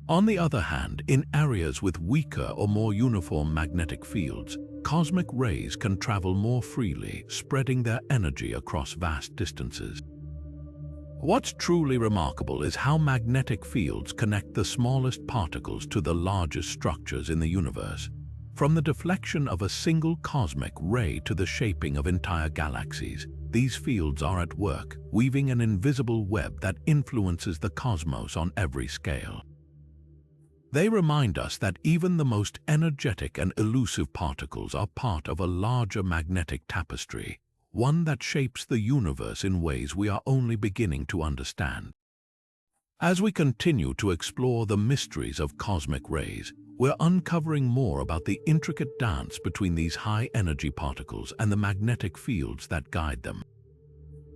On the other hand, in areas with weaker or more uniform magnetic fields, cosmic rays can travel more freely, spreading their energy across vast distances. What's truly remarkable is how magnetic fields connect the smallest particles to the largest structures in the universe. From the deflection of a single cosmic ray to the shaping of entire galaxies, these fields are at work, weaving an invisible web that influences the cosmos on every scale. They remind us that even the most energetic and elusive particles are part of a larger magnetic tapestry, one that shapes the universe in ways we are only beginning to understand. As we continue to explore the mysteries of cosmic rays, we're uncovering more about the intricate dance between these high-energy particles and the magnetic fields that guide them.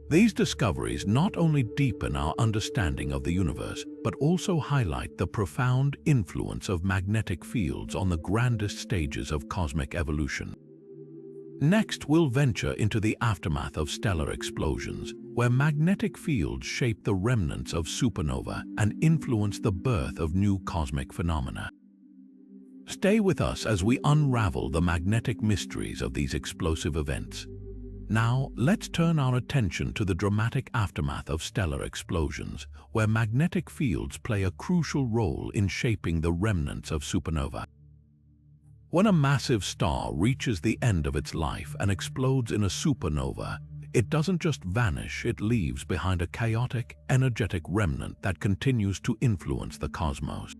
These discoveries not only deepen our understanding of the universe, but also highlight the profound influence of magnetic fields on the grandest stages of cosmic evolution. Next, we'll venture into the aftermath of stellar explosions, where magnetic fields shape the remnants of supernova and influence the birth of new cosmic phenomena. Stay with us as we unravel the magnetic mysteries of these explosive events. Now, let's turn our attention to the dramatic aftermath of stellar explosions, where magnetic fields play a crucial role in shaping the remnants of supernova. When a massive star reaches the end of its life and explodes in a supernova, it doesn't just vanish, it leaves behind a chaotic, energetic remnant that continues to influence the cosmos.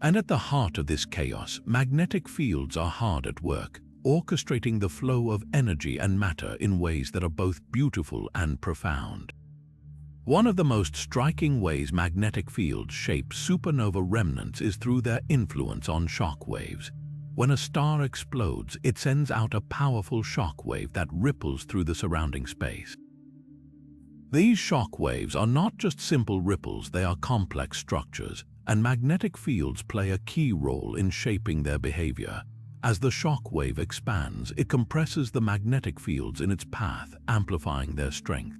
And at the heart of this chaos, magnetic fields are hard at work, orchestrating the flow of energy and matter in ways that are both beautiful and profound. One of the most striking ways magnetic fields shape supernova remnants is through their influence on shock waves. When a star explodes, it sends out a powerful shock wave that ripples through the surrounding space. These shock waves are not just simple ripples, they are complex structures, and magnetic fields play a key role in shaping their behavior. As the shock wave expands, it compresses the magnetic fields in its path, amplifying their strength.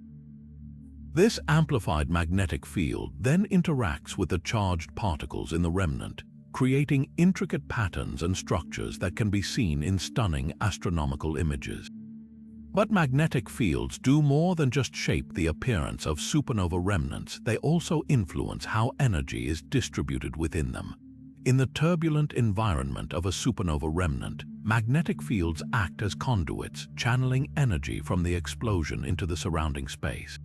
This amplified magnetic field then interacts with the charged particles in the remnant, creating intricate patterns and structures that can be seen in stunning astronomical images. But magnetic fields do more than just shape the appearance of supernova remnants, they also influence how energy is distributed within them. In the turbulent environment of a supernova remnant, magnetic fields act as conduits, channeling energy from the explosion into the surrounding space.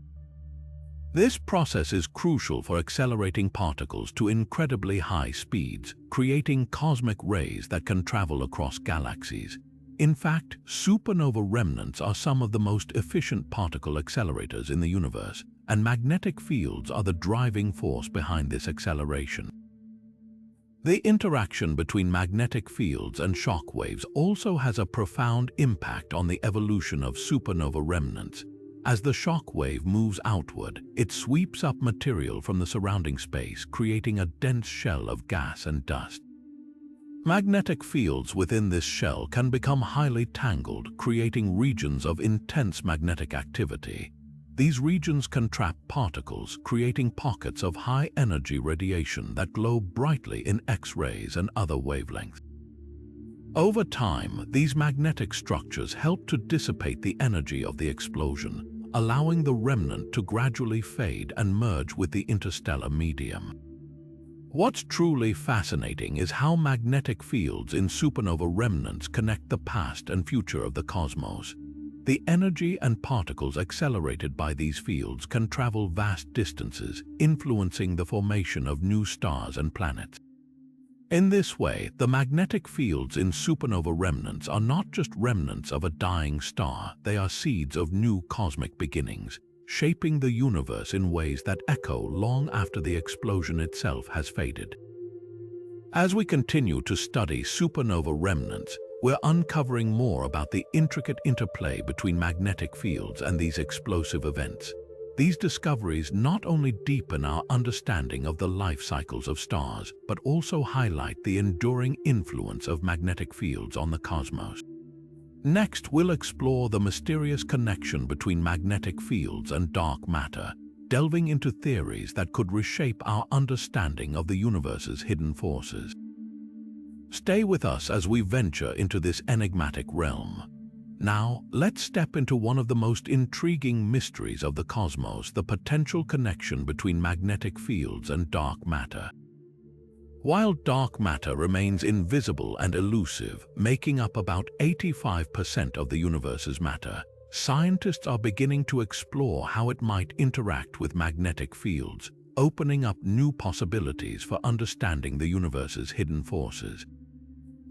This process is crucial for accelerating particles to incredibly high speeds, creating cosmic rays that can travel across galaxies. In fact, supernova remnants are some of the most efficient particle accelerators in the universe, and magnetic fields are the driving force behind this acceleration. The interaction between magnetic fields and shock waves also has a profound impact on the evolution of supernova remnants. As the shock wave moves outward, it sweeps up material from the surrounding space, creating a dense shell of gas and dust. Magnetic fields within this shell can become highly tangled, creating regions of intense magnetic activity. These regions can trap particles, creating pockets of high-energy radiation that glow brightly in X-rays and other wavelengths. Over time, these magnetic structures help to dissipate the energy of the explosion, allowing the remnant to gradually fade and merge with the interstellar medium. What's truly fascinating is how magnetic fields in supernova remnants connect the past and future of the cosmos. The energy and particles accelerated by these fields can travel vast distances, influencing the formation of new stars and planets. In this way, the magnetic fields in supernova remnants are not just remnants of a dying star, they are seeds of new cosmic beginnings, shaping the universe in ways that echo long after the explosion itself has faded. As we continue to study supernova remnants, we're uncovering more about the intricate interplay between magnetic fields and these explosive events. These discoveries not only deepen our understanding of the life cycles of stars, but also highlight the enduring influence of magnetic fields on the cosmos. Next, we'll explore the mysterious connection between magnetic fields and dark matter, delving into theories that could reshape our understanding of the universe's hidden forces. Stay with us as we venture into this enigmatic realm. Now, let's step into one of the most intriguing mysteries of the cosmos, the potential connection between magnetic fields and dark matter. While dark matter remains invisible and elusive, making up about 85% of the universe's matter, scientists are beginning to explore how it might interact with magnetic fields, opening up new possibilities for understanding the universe's hidden forces.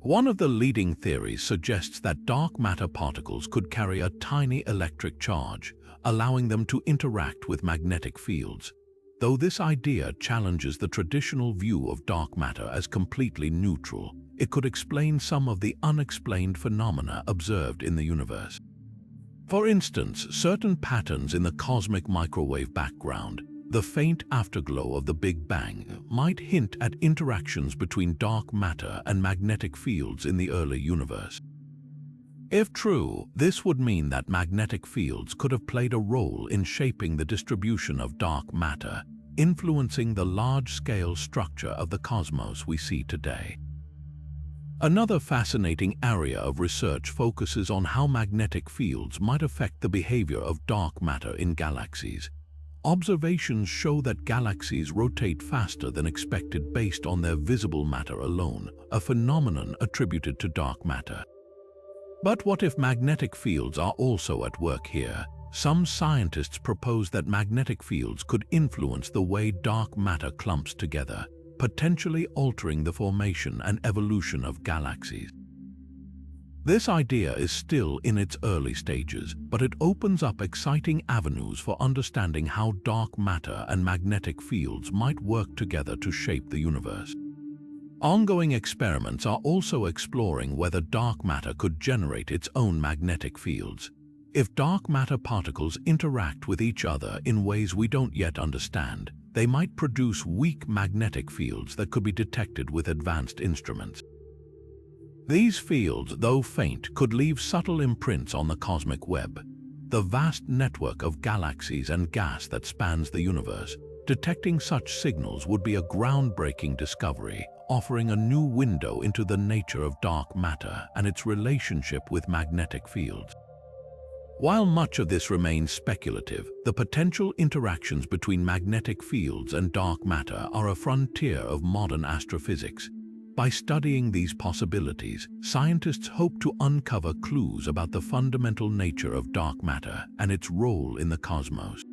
One of the leading theories suggests that dark matter particles could carry a tiny electric charge, allowing them to interact with magnetic fields. Though this idea challenges the traditional view of dark matter as completely neutral, it could explain some of the unexplained phenomena observed in the universe. For instance, certain patterns in the cosmic microwave background, the faint afterglow of the Big Bang, might hint at interactions between dark matter and magnetic fields in the early universe. If true, this would mean that magnetic fields could have played a role in shaping the distribution of dark matter, influencing the large-scale structure of the cosmos we see today. Another fascinating area of research focuses on how magnetic fields might affect the behavior of dark matter in galaxies. Observations show that galaxies rotate faster than expected based on their visible matter alone, a phenomenon attributed to dark matter. But what if magnetic fields are also at work here? Some scientists propose that magnetic fields could influence the way dark matter clumps together, potentially altering the formation and evolution of galaxies. This idea is still in its early stages, but it opens up exciting avenues for understanding how dark matter and magnetic fields might work together to shape the universe. Ongoing experiments are also exploring whether dark matter could generate its own magnetic fields. If dark matter particles interact with each other in ways we don't yet understand, they might produce weak magnetic fields that could be detected with advanced instruments. These fields, though faint, could leave subtle imprints on the cosmic web, the vast network of galaxies and gas that spans the universe. Detecting such signals would be a groundbreaking discovery, offering a new window into the nature of dark matter and its relationship with magnetic fields. While much of this remains speculative, the potential interactions between magnetic fields and dark matter are a frontier of modern astrophysics. By studying these possibilities, scientists hope to uncover clues about the fundamental nature of dark matter and its role in the cosmos.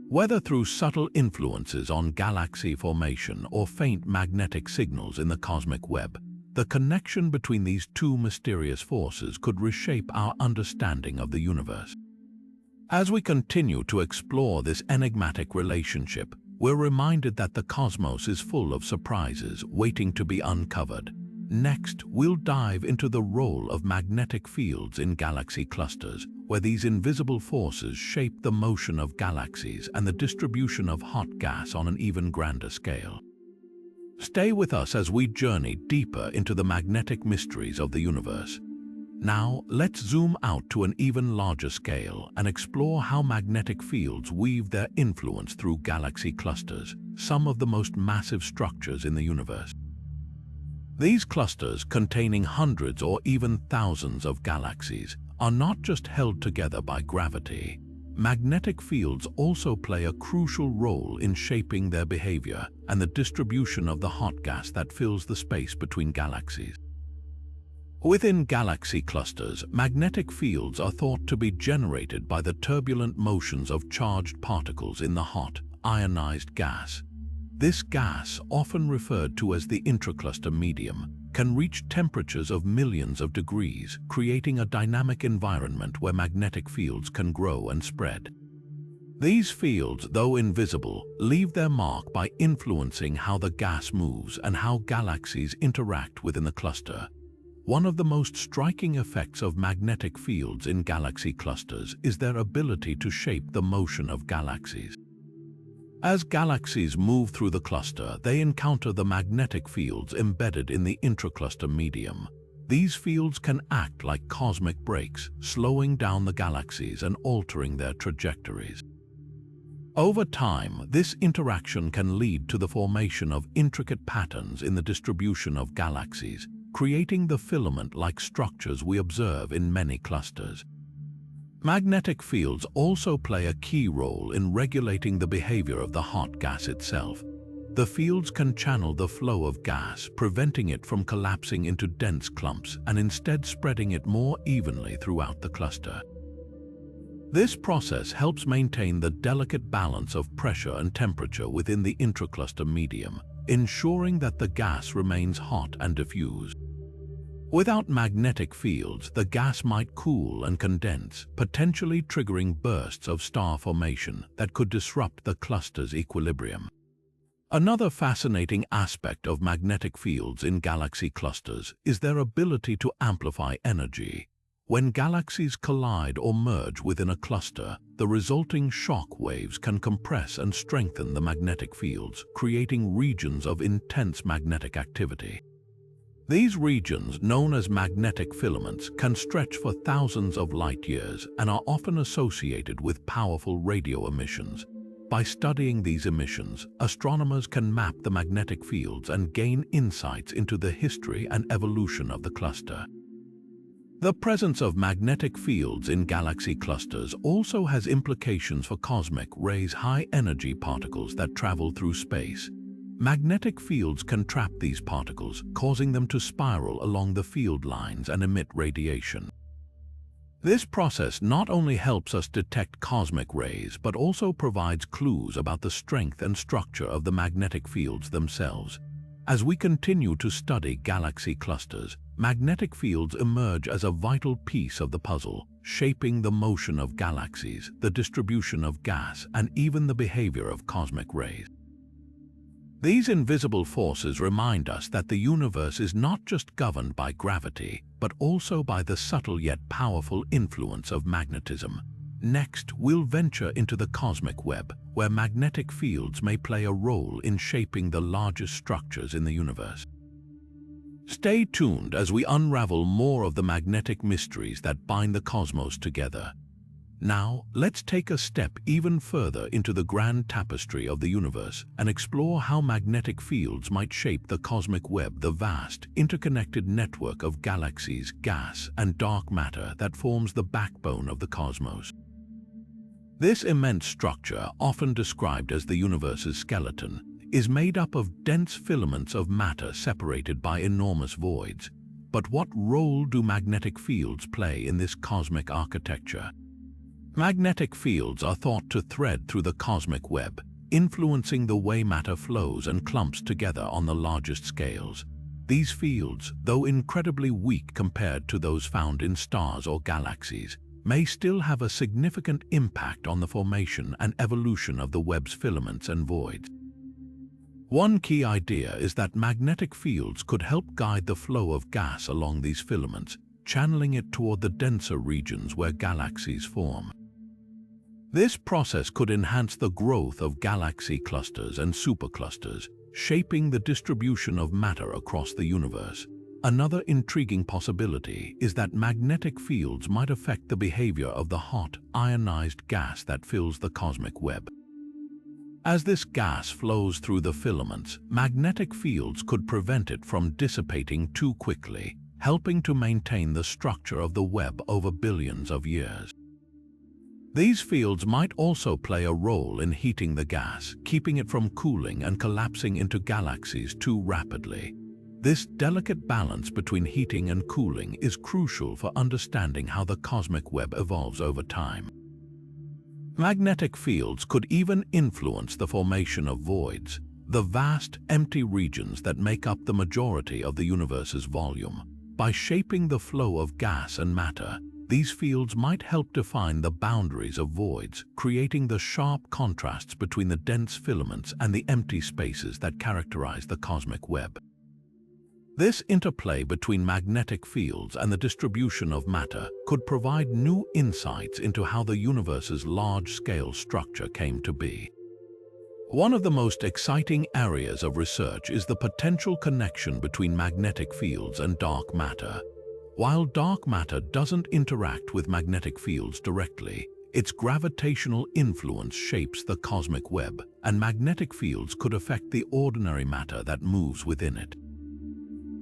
Whether through subtle influences on galaxy formation or faint magnetic signals in the cosmic web, the connection between these two mysterious forces could reshape our understanding of the universe. As we continue to explore this enigmatic relationship, we're reminded that the cosmos is full of surprises waiting to be uncovered. Next, we'll dive into the role of magnetic fields in galaxy clusters, where these invisible forces shape the motion of galaxies and the distribution of hot gas on an even grander scale. Stay with us as we journey deeper into the magnetic mysteries of the universe. Now, let's zoom out to an even larger scale and explore how magnetic fields weave their influence through galaxy clusters, some of the most massive structures in the universe. These clusters, containing hundreds or even thousands of galaxies, are not just held together by gravity. Magnetic fields also play a crucial role in shaping their behavior and the distribution of the hot gas that fills the space between galaxies. Within galaxy clusters, magnetic fields are thought to be generated by the turbulent motions of charged particles in the hot, ionized gas. This gas, often referred to as the intracluster medium, can reach temperatures of millions of degrees, creating a dynamic environment where magnetic fields can grow and spread. These fields, though invisible, leave their mark by influencing how the gas moves and how galaxies interact within the cluster. One of the most striking effects of magnetic fields in galaxy clusters is their ability to shape the motion of galaxies. As galaxies move through the cluster, they encounter the magnetic fields embedded in the intracluster medium. These fields can act like cosmic brakes, slowing down the galaxies and altering their trajectories. Over time, this interaction can lead to the formation of intricate patterns in the distribution of galaxies, creating the filament-like structures we observe in many clusters. Magnetic fields also play a key role in regulating the behavior of the hot gas itself. The fields can channel the flow of gas, preventing it from collapsing into dense clumps and instead spreading it more evenly throughout the cluster. This process helps maintain the delicate balance of pressure and temperature within the intracluster medium, ensuring that the gas remains hot and diffuse. Without magnetic fields, the gas might cool and condense, potentially triggering bursts of star formation that could disrupt the cluster's equilibrium. Another fascinating aspect of magnetic fields in galaxy clusters is their ability to amplify energy. When galaxies collide or merge within a cluster, the resulting shock waves can compress and strengthen the magnetic fields, creating regions of intense magnetic activity. These regions, known as magnetic filaments, can stretch for thousands of light years and are often associated with powerful radio emissions. By studying these emissions, astronomers can map the magnetic fields and gain insights into the history and evolution of the cluster. The presence of magnetic fields in galaxy clusters also has implications for cosmic rays, high-energy particles that travel through space. Magnetic fields can trap these particles, causing them to spiral along the field lines and emit radiation. This process not only helps us detect cosmic rays, but also provides clues about the strength and structure of the magnetic fields themselves. As we continue to study galaxy clusters, magnetic fields emerge as a vital piece of the puzzle, shaping the motion of galaxies, the distribution of gas, and even the behavior of cosmic rays. These invisible forces remind us that the universe is not just governed by gravity, but also by the subtle yet powerful influence of magnetism. Next, we'll venture into the cosmic web, where magnetic fields may play a role in shaping the largest structures in the universe. Stay tuned as we unravel more of the magnetic mysteries that bind the cosmos together. Now, let's take a step even further into the grand tapestry of the universe and explore how magnetic fields might shape the cosmic web, the vast, interconnected network of galaxies, gas, and dark matter that forms the backbone of the cosmos. This immense structure, often described as the universe's skeleton, is made up of dense filaments of matter separated by enormous voids. But what role do magnetic fields play in this cosmic architecture? Magnetic fields are thought to thread through the cosmic web, influencing the way matter flows and clumps together on the largest scales. These fields, though incredibly weak compared to those found in stars or galaxies, may still have a significant impact on the formation and evolution of the web's filaments and voids. One key idea is that magnetic fields could help guide the flow of gas along these filaments, channeling it toward the denser regions where galaxies form. This process could enhance the growth of galaxy clusters and superclusters, shaping the distribution of matter across the universe. Another intriguing possibility is that magnetic fields might affect the behavior of the hot, ionized gas that fills the cosmic web. As this gas flows through the filaments, magnetic fields could prevent it from dissipating too quickly, helping to maintain the structure of the web over billions of years. These fields might also play a role in heating the gas, keeping it from cooling and collapsing into galaxies too rapidly. This delicate balance between heating and cooling is crucial for understanding how the cosmic web evolves over time. Magnetic fields could even influence the formation of voids, the vast, empty regions that make up the majority of the universe's volume. By shaping the flow of gas and matter, these fields might help define the boundaries of voids, creating the sharp contrasts between the dense filaments and the empty spaces that characterize the cosmic web. This interplay between magnetic fields and the distribution of matter could provide new insights into how the universe's large-scale structure came to be. One of the most exciting areas of research is the potential connection between magnetic fields and dark matter. While dark matter doesn't interact with magnetic fields directly, its gravitational influence shapes the cosmic web, and magnetic fields could affect the ordinary matter that moves within it.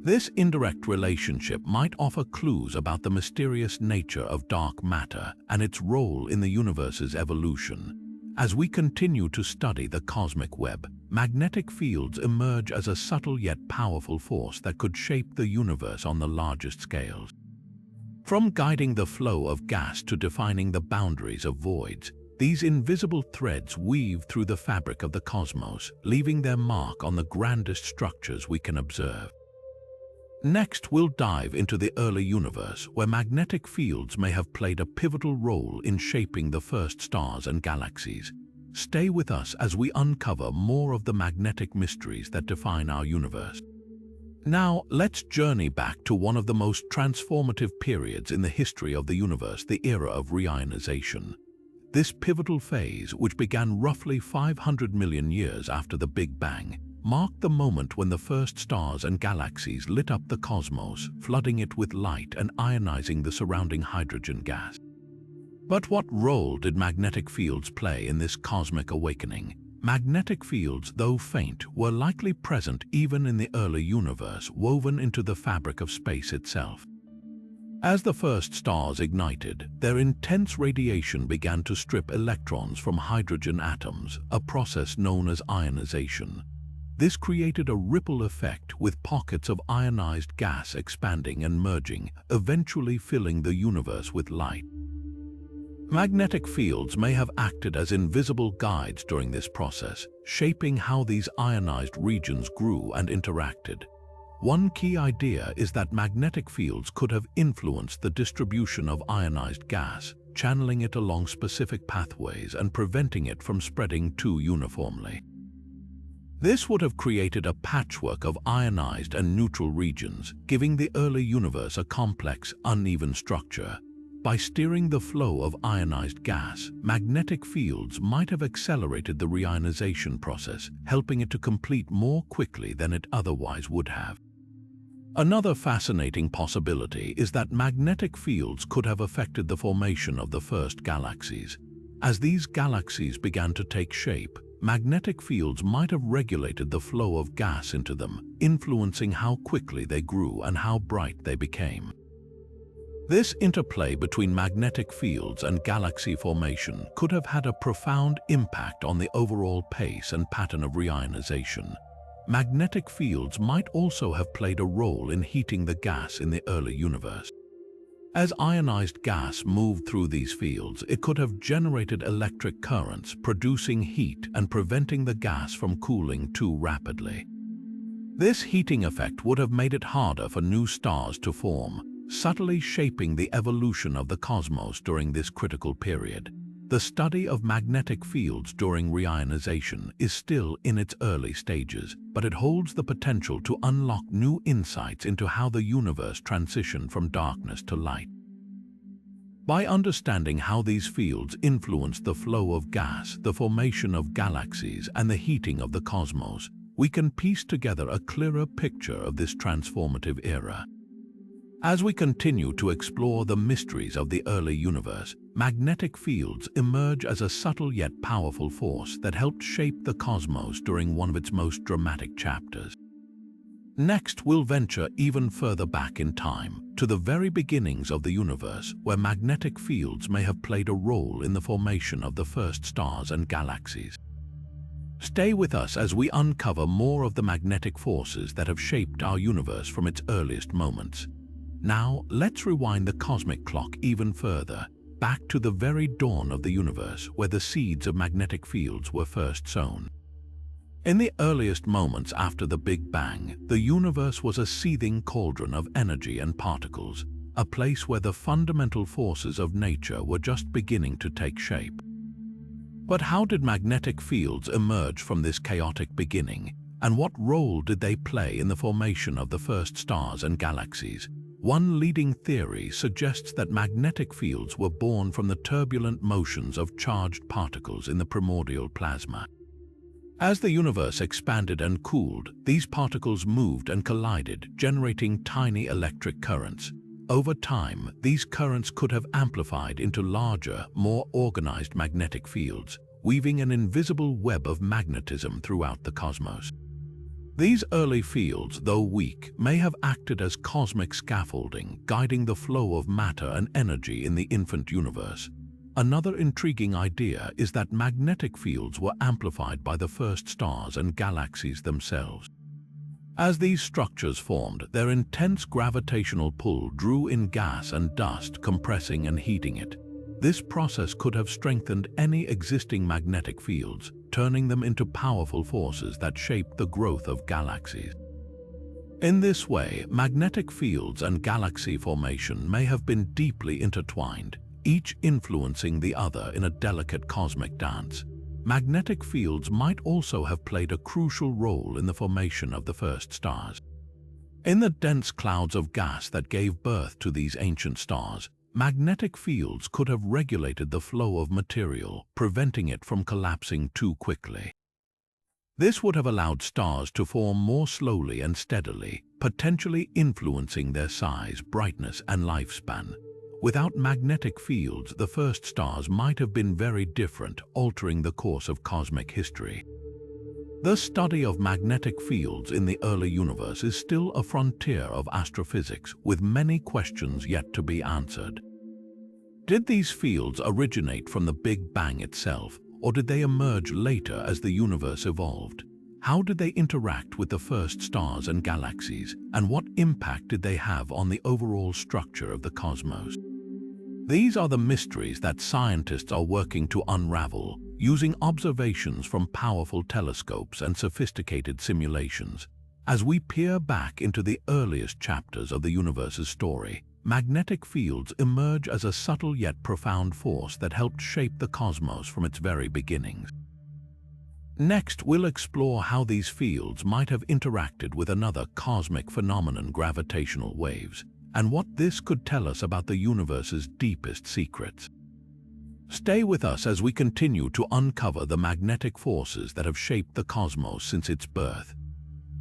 This indirect relationship might offer clues about the mysterious nature of dark matter and its role in the universe's evolution. As we continue to study the cosmic web, magnetic fields emerge as a subtle yet powerful force that could shape the universe on the largest scales. From guiding the flow of gas to defining the boundaries of voids, these invisible threads weave through the fabric of the cosmos, leaving their mark on the grandest structures we can observe. Next, we'll dive into the early universe, where magnetic fields may have played a pivotal role in shaping the first stars and galaxies. Stay with us as we uncover more of the magnetic mysteries that define our universe. Now, let's journey back to one of the most transformative periods in the history of the universe, the era of reionization. This pivotal phase, which began roughly 500 million years after the Big Bang, marked the moment when the first stars and galaxies lit up the cosmos, flooding it with light and ionizing the surrounding hydrogen gas. But what role did magnetic fields play in this cosmic awakening? Magnetic fields, though faint, were likely present even in the early universe, woven into the fabric of space itself. As the first stars ignited, their intense radiation began to strip electrons from hydrogen atoms, a process known as ionization. This created a ripple effect, with pockets of ionized gas expanding and merging, eventually filling the universe with light. Magnetic fields may have acted as invisible guides during this process, shaping how these ionized regions grew and interacted. One key idea is that magnetic fields could have influenced the distribution of ionized gas, channeling it along specific pathways and preventing it from spreading too uniformly. This would have created a patchwork of ionized and neutral regions, giving the early universe a complex, uneven structure. By steering the flow of ionized gas, magnetic fields might have accelerated the reionization process, helping it to complete more quickly than it otherwise would have. Another fascinating possibility is that magnetic fields could have affected the formation of the first galaxies. As these galaxies began to take shape, magnetic fields might have regulated the flow of gas into them, influencing how quickly they grew and how bright they became. This interplay between magnetic fields and galaxy formation could have had a profound impact on the overall pace and pattern of reionization. Magnetic fields might also have played a role in heating the gas in the early universe. As ionized gas moved through these fields, it could have generated electric currents, producing heat and preventing the gas from cooling too rapidly. This heating effect would have made it harder for new stars to form, subtly shaping the evolution of the cosmos during this critical period. The study of magnetic fields during reionization is still in its early stages, but it holds the potential to unlock new insights into how the universe transitioned from darkness to light. By understanding how these fields influenced the flow of gas, the formation of galaxies, and the heating of the cosmos, we can piece together a clearer picture of this transformative era. As we continue to explore the mysteries of the early universe, magnetic fields emerge as a subtle yet powerful force that helped shape the cosmos during one of its most dramatic chapters. Next, we'll venture even further back in time, to the very beginnings of the universe, where magnetic fields may have played a role in the formation of the first stars and galaxies. Stay with us as we uncover more of the magnetic forces that have shaped our universe from its earliest moments. Now, let's rewind the cosmic clock even further, back to the very dawn of the universe, where the seeds of magnetic fields were first sown. In the earliest moments after the Big Bang, the universe was a seething cauldron of energy and particles, a place where the fundamental forces of nature were just beginning to take shape. But how did magnetic fields emerge from this chaotic beginning? And what role did they play in the formation of the first stars and galaxies? One leading theory suggests that magnetic fields were born from the turbulent motions of charged particles in the primordial plasma. As the universe expanded and cooled, these particles moved and collided, generating tiny electric currents. Over time, these currents could have amplified into larger, more organized magnetic fields, weaving an invisible web of magnetism throughout the cosmos. These early fields, though weak, may have acted as cosmic scaffolding, guiding the flow of matter and energy in the infant universe. Another intriguing idea is that magnetic fields were amplified by the first stars and galaxies themselves. As these structures formed, their intense gravitational pull drew in gas and dust, compressing and heating it. This process could have strengthened any existing magnetic fields, turning them into powerful forces that shaped the growth of galaxies. In this way, magnetic fields and galaxy formation may have been deeply intertwined, each influencing the other in a delicate cosmic dance. Magnetic fields might also have played a crucial role in the formation of the first stars. In the dense clouds of gas that gave birth to these ancient stars, magnetic fields could have regulated the flow of material, preventing it from collapsing too quickly. This would have allowed stars to form more slowly and steadily, potentially influencing their size, brightness, and lifespan. Without magnetic fields, the first stars might have been very different, altering the course of cosmic history. The study of magnetic fields in the early universe is still a frontier of astrophysics, with many questions yet to be answered. Did these fields originate from the Big Bang itself, or did they emerge later as the universe evolved? How did they interact with the first stars and galaxies, and what impact did they have on the overall structure of the cosmos? These are the mysteries that scientists are working to unravel, using observations from powerful telescopes and sophisticated simulations. As we peer back into the earliest chapters of the universe's story, magnetic fields emerge as a subtle yet profound force that helped shape the cosmos from its very beginnings. Next, we'll explore how these fields might have interacted with another cosmic phenomenon, gravitational waves, and what this could tell us about the universe's deepest secrets. Stay with us as we continue to uncover the magnetic forces that have shaped the cosmos since its birth.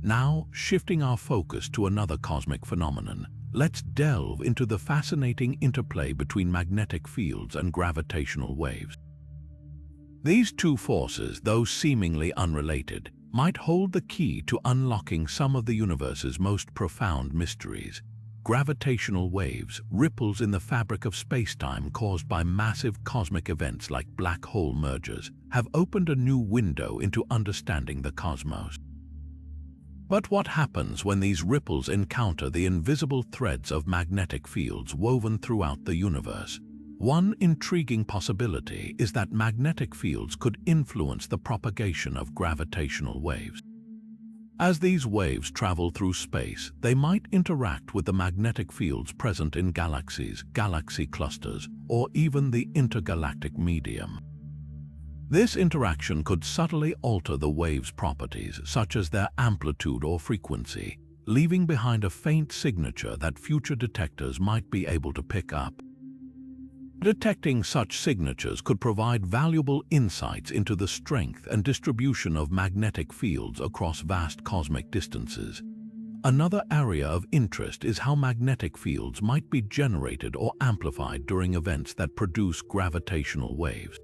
Now, shifting our focus to another cosmic phenomenon, let's delve into the fascinating interplay between magnetic fields and gravitational waves. These two forces, though seemingly unrelated, might hold the key to unlocking some of the universe's most profound mysteries. Gravitational waves, ripples in the fabric of space-time caused by massive cosmic events like black hole mergers, have opened a new window into understanding the cosmos. But what happens when these ripples encounter the invisible threads of magnetic fields woven throughout the universe? One intriguing possibility is that magnetic fields could influence the propagation of gravitational waves. As these waves travel through space, they might interact with the magnetic fields present in galaxies, galaxy clusters, or even the intergalactic medium. This interaction could subtly alter the wave's properties, such as their amplitude or frequency, leaving behind a faint signature that future detectors might be able to pick up. Detecting such signatures could provide valuable insights into the strength and distribution of magnetic fields across vast cosmic distances. Another area of interest is how magnetic fields might be generated or amplified during events that produce gravitational waves.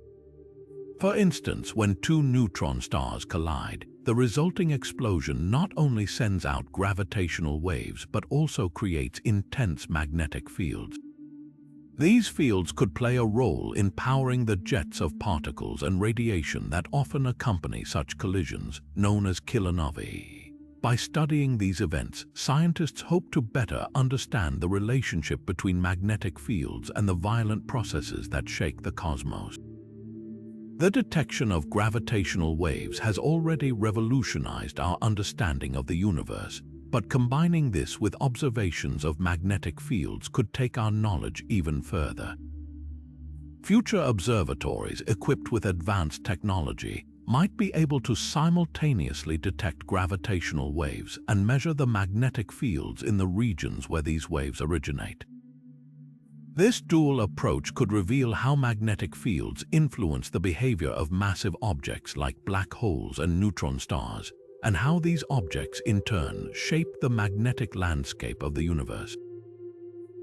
For instance, when two neutron stars collide, the resulting explosion not only sends out gravitational waves but also creates intense magnetic fields. These fields could play a role in powering the jets of particles and radiation that often accompany such collisions, known as kilonovae. By studying these events, scientists hope to better understand the relationship between magnetic fields and the violent processes that shake the cosmos. The detection of gravitational waves has already revolutionized our understanding of the universe, but combining this with observations of magnetic fields could take our knowledge even further. Future observatories equipped with advanced technology, might be able to simultaneously detect gravitational waves and measure the magnetic fields in the regions where these waves originate. This dual approach could reveal how magnetic fields influence the behavior of massive objects like black holes and neutron stars, and how these objects in turn shape the magnetic landscape of the universe.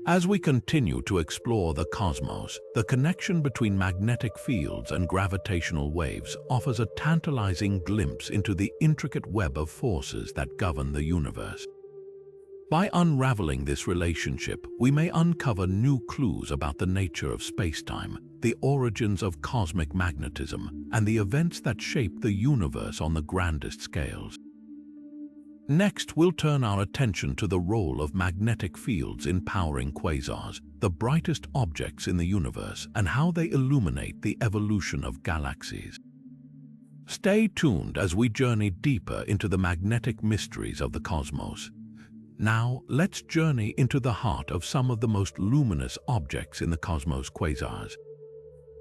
As we continue to explore the cosmos, the connection between magnetic fields and gravitational waves offers a tantalizing glimpse into the intricate web of forces that govern the universe. By unraveling this relationship, we may uncover new clues about the nature of spacetime, the origins of cosmic magnetism, and the events that shape the universe on the grandest scales. Next, we'll turn our attention to the role of magnetic fields in powering quasars, the brightest objects in the universe, and how they illuminate the evolution of galaxies. Stay tuned as we journey deeper into the magnetic mysteries of the cosmos. Now, let's journey into the heart of some of the most luminous objects in the cosmos: quasars.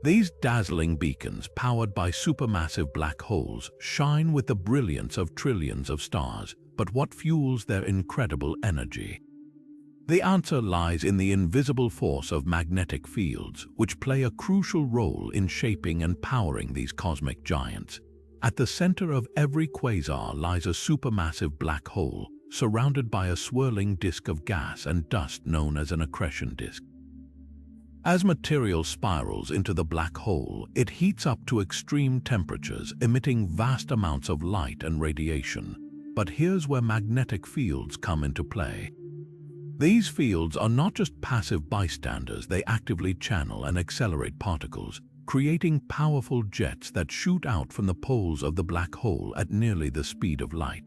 These dazzling beacons, powered by supermassive black holes, shine with the brilliance of trillions of stars. But what fuels their incredible energy? The answer lies in the invisible force of magnetic fields, which play a crucial role in shaping and powering these cosmic giants. At the center of every quasar lies a supermassive black hole, surrounded by a swirling disk of gas and dust known as an accretion disk. As material spirals into the black hole, it heats up to extreme temperatures, emitting vast amounts of light and radiation. But here's where magnetic fields come into play. These fields are not just passive bystanders, they actively channel and accelerate particles, creating powerful jets that shoot out from the poles of the black hole at nearly the speed of light.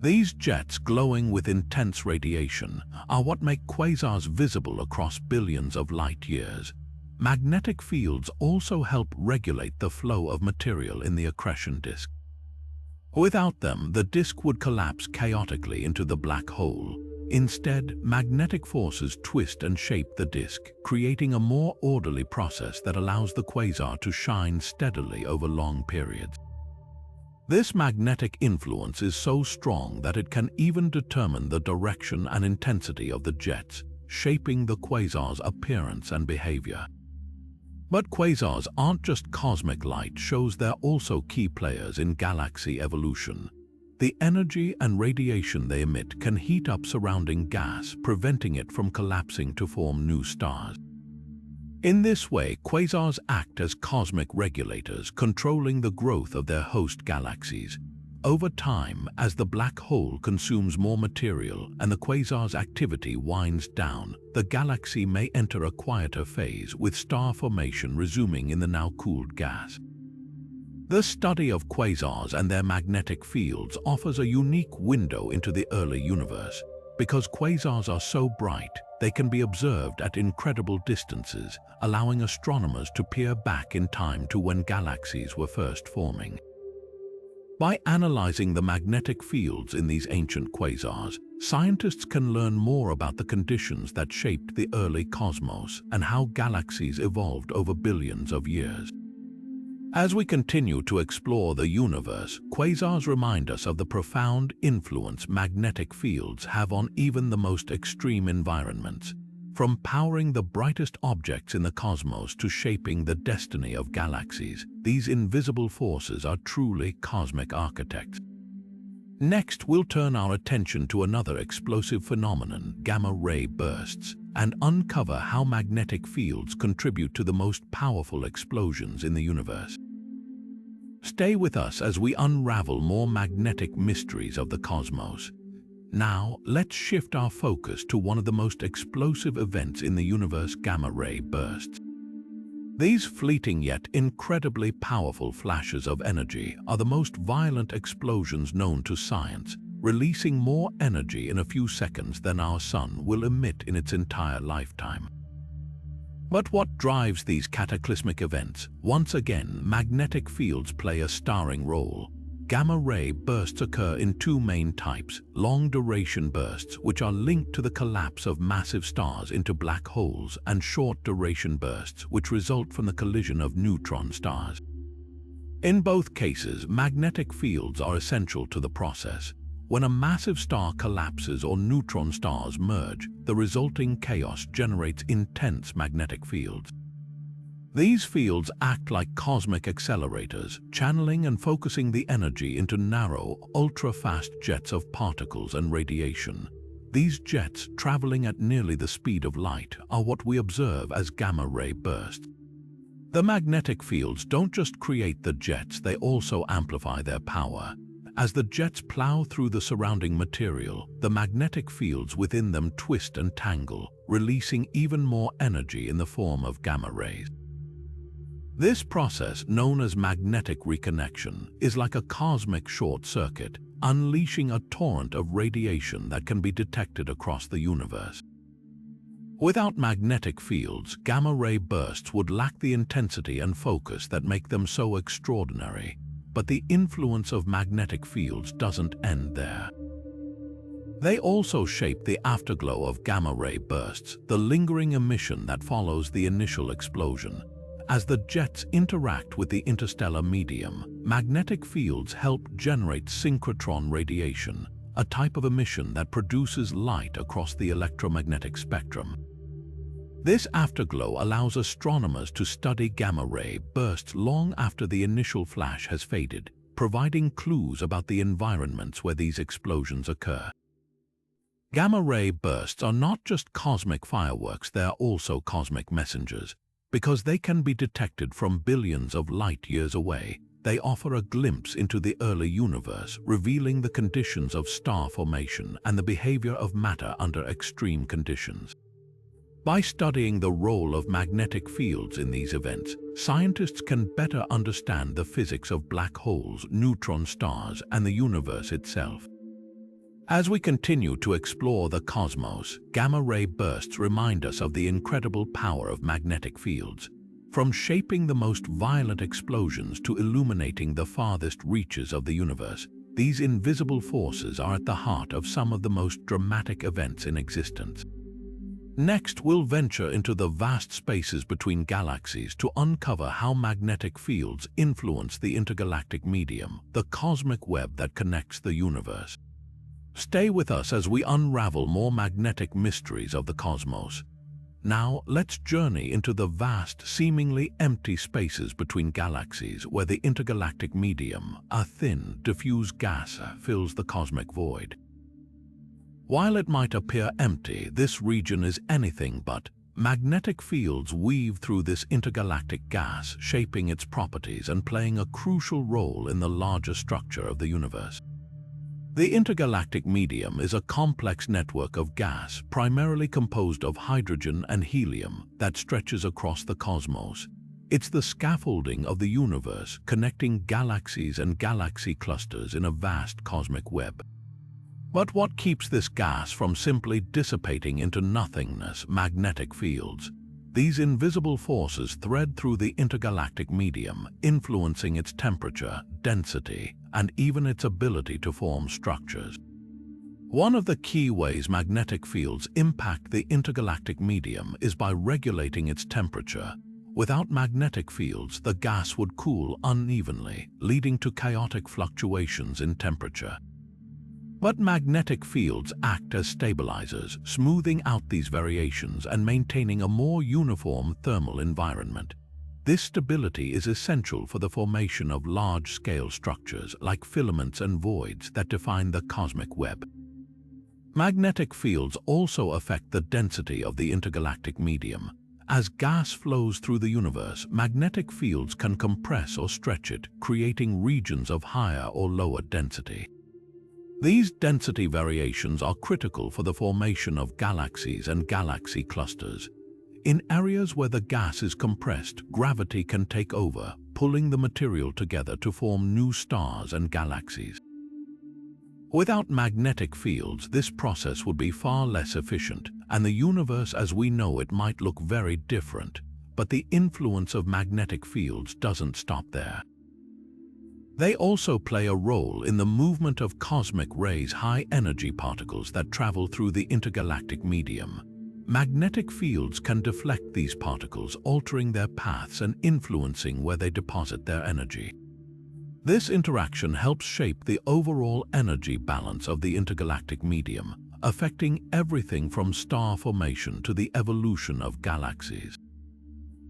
These jets, glowing with intense radiation, are what make quasars visible across billions of light years. Magnetic fields also help regulate the flow of material in the accretion disk. Without them, the disk would collapse chaotically into the black hole. Instead, magnetic forces twist and shape the disk, creating a more orderly process that allows the quasar to shine steadily over long periods. This magnetic influence is so strong that it can even determine the direction and intensity of the jets, shaping the quasar's appearance and behavior. But quasars aren't just cosmic light shows, they're also key players in galaxy evolution. The energy and radiation they emit can heat up surrounding gas, preventing it from collapsing to form new stars. In this way, quasars act as cosmic regulators, controlling the growth of their host galaxies. Over time, as the black hole consumes more material and the quasar's activity winds down, the galaxy may enter a quieter phase, with star formation resuming in the now cooled gas. The study of quasars and their magnetic fields offers a unique window into the early universe. Because quasars are so bright, they can be observed at incredible distances, allowing astronomers to peer back in time to when galaxies were first forming. By analyzing the magnetic fields in these ancient quasars, scientists can learn more about the conditions that shaped the early cosmos and how galaxies evolved over billions of years. As we continue to explore the universe, quasars remind us of the profound influence magnetic fields have on even the most extreme environments. From powering the brightest objects in the cosmos to shaping the destiny of galaxies, these invisible forces are truly cosmic architects. Next, we'll turn our attention to another explosive phenomenon, gamma-ray bursts, and uncover how magnetic fields contribute to the most powerful explosions in the universe. Stay with us as we unravel more magnetic mysteries of the cosmos. Now, let's shift our focus to one of the most explosive events in the universe: gamma-ray bursts. These fleeting yet incredibly powerful flashes of energy are the most violent explosions known to science, releasing more energy in a few seconds than our sun will emit in its entire lifetime. But what drives these cataclysmic events? Once again, magnetic fields play a starring role. Gamma-ray bursts occur in two main types: long-duration bursts, which are linked to the collapse of massive stars into black holes, and short-duration bursts, which result from the collision of neutron stars. In both cases, magnetic fields are essential to the process. When a massive star collapses or neutron stars merge, the resulting chaos generates intense magnetic fields. These fields act like cosmic accelerators, channeling and focusing the energy into narrow, ultra-fast jets of particles and radiation. These jets, traveling at nearly the speed of light, are what we observe as gamma-ray bursts. The magnetic fields don't just create the jets, they also amplify their power. As the jets plow through the surrounding material, the magnetic fields within them twist and tangle, releasing even more energy in the form of gamma rays. This process, known as magnetic reconnection, is like a cosmic short circuit, unleashing a torrent of radiation that can be detected across the universe. Without magnetic fields, gamma-ray bursts would lack the intensity and focus that make them so extraordinary. But the influence of magnetic fields doesn't end there. They also shape the afterglow of gamma-ray bursts, the lingering emission that follows the initial explosion. As the jets interact with the interstellar medium, magnetic fields help generate synchrotron radiation, a type of emission that produces light across the electromagnetic spectrum. This afterglow allows astronomers to study gamma-ray bursts long after the initial flash has faded, providing clues about the environments where these explosions occur. Gamma-ray bursts are not just cosmic fireworks, they are also cosmic messengers. Because they can be detected from billions of light-years away, they offer a glimpse into the early universe, revealing the conditions of star formation and the behavior of matter under extreme conditions. By studying the role of magnetic fields in these events, scientists can better understand the physics of black holes, neutron stars, and the universe itself. As we continue to explore the cosmos, gamma-ray bursts remind us of the incredible power of magnetic fields. From shaping the most violent explosions to illuminating the farthest reaches of the universe, these invisible forces are at the heart of some of the most dramatic events in existence. Next, we'll venture into the vast spaces between galaxies to uncover how magnetic fields influence the intergalactic medium, the cosmic web that connects the universe. Stay with us as we unravel more magnetic mysteries of the cosmos. Now, let's journey into the vast, seemingly empty spaces between galaxies where the intergalactic medium, a thin, diffuse gas, fills the cosmic void. While it might appear empty, this region is anything but. Magnetic fields weave through this intergalactic gas, shaping its properties and playing a crucial role in the larger structure of the universe. The intergalactic medium is a complex network of gas, primarily composed of hydrogen and helium, that stretches across the cosmos. It's the scaffolding of the universe, connecting galaxies and galaxy clusters in a vast cosmic web. But what keeps this gas from simply dissipating into nothingness? Magnetic fields. These invisible forces thread through the intergalactic medium, influencing its temperature, density, and even its ability to form structures. One of the key ways magnetic fields impact the intergalactic medium is by regulating its temperature. Without magnetic fields, the gas would cool unevenly, leading to chaotic fluctuations in temperature. But magnetic fields act as stabilizers, smoothing out these variations and maintaining a more uniform thermal environment. This stability is essential for the formation of large-scale structures like filaments and voids that define the cosmic web. Magnetic fields also affect the density of the intergalactic medium. As gas flows through the universe, magnetic fields can compress or stretch it, creating regions of higher or lower density. These density variations are critical for the formation of galaxies and galaxy clusters. In areas where the gas is compressed, gravity can take over, pulling the material together to form new stars and galaxies. Without magnetic fields, this process would be far less efficient, and the universe as we know it might look very different. But the influence of magnetic fields doesn't stop there. They also play a role in the movement of cosmic rays, high-energy particles that travel through the intergalactic medium. Magnetic fields can deflect these particles, altering their paths and influencing where they deposit their energy. This interaction helps shape the overall energy balance of the intergalactic medium, affecting everything from star formation to the evolution of galaxies.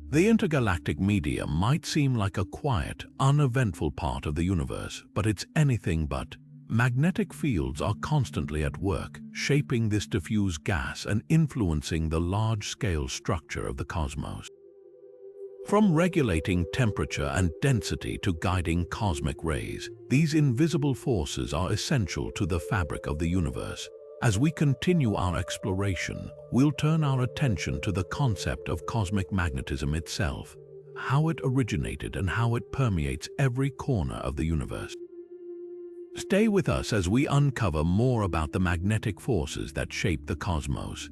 The intergalactic medium might seem like a quiet, uneventful part of the universe, but it's anything but. Magnetic fields are constantly at work, shaping this diffuse gas and influencing the large-scale structure of the cosmos. From regulating temperature and density to guiding cosmic rays, these invisible forces are essential to the fabric of the universe. As we continue our exploration, we'll turn our attention to the concept of cosmic magnetism itself, how it originated and how it permeates every corner of the universe. Stay with us as we uncover more about the magnetic forces that shape the cosmos.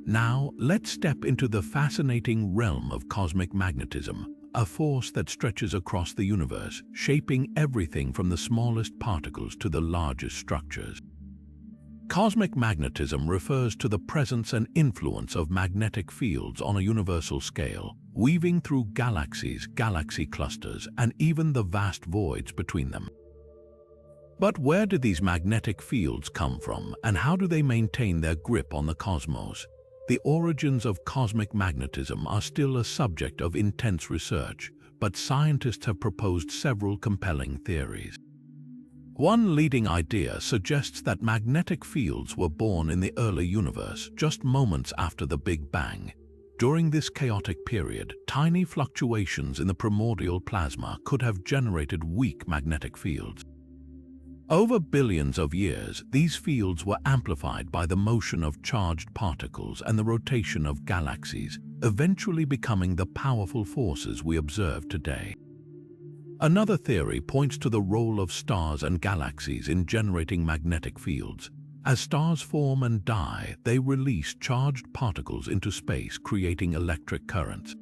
Now, let's step into the fascinating realm of cosmic magnetism, a force that stretches across the universe, shaping everything from the smallest particles to the largest structures. Cosmic magnetism refers to the presence and influence of magnetic fields on a universal scale, weaving through galaxies, galaxy clusters, and even the vast voids between them. But where do these magnetic fields come from, and how do they maintain their grip on the cosmos? The origins of cosmic magnetism are still a subject of intense research, but scientists have proposed several compelling theories. One leading idea suggests that magnetic fields were born in the early universe, just moments after the Big Bang. During this chaotic period, tiny fluctuations in the primordial plasma could have generated weak magnetic fields. Over billions of years, these fields were amplified by the motion of charged particles and the rotation of galaxies, eventually becoming the powerful forces we observe today. Another theory points to the role of stars and galaxies in generating magnetic fields. As stars form and die, they release charged particles into space, creating electric currents.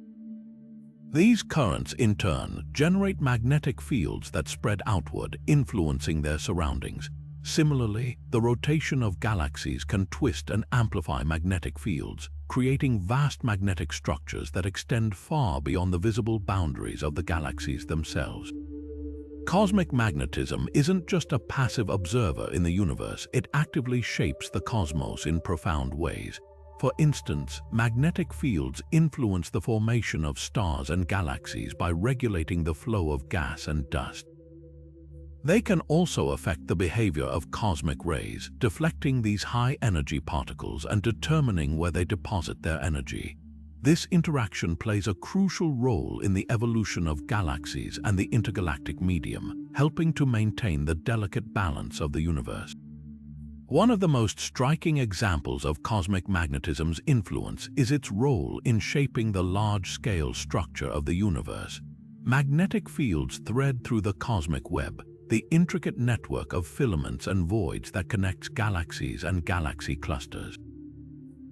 These currents, in turn, generate magnetic fields that spread outward, influencing their surroundings. Similarly, the rotation of galaxies can twist and amplify magnetic fields, creating vast magnetic structures that extend far beyond the visible boundaries of the galaxies themselves. Cosmic magnetism isn't just a passive observer in the universe, it actively shapes the cosmos in profound ways. For instance, magnetic fields influence the formation of stars and galaxies by regulating the flow of gas and dust. They can also affect the behavior of cosmic rays, deflecting these high-energy particles and determining where they deposit their energy. This interaction plays a crucial role in the evolution of galaxies and the intergalactic medium, helping to maintain the delicate balance of the universe. One of the most striking examples of cosmic magnetism's influence is its role in shaping the large-scale structure of the universe. Magnetic fields thread through the cosmic web, the intricate network of filaments and voids that connects galaxies and galaxy clusters.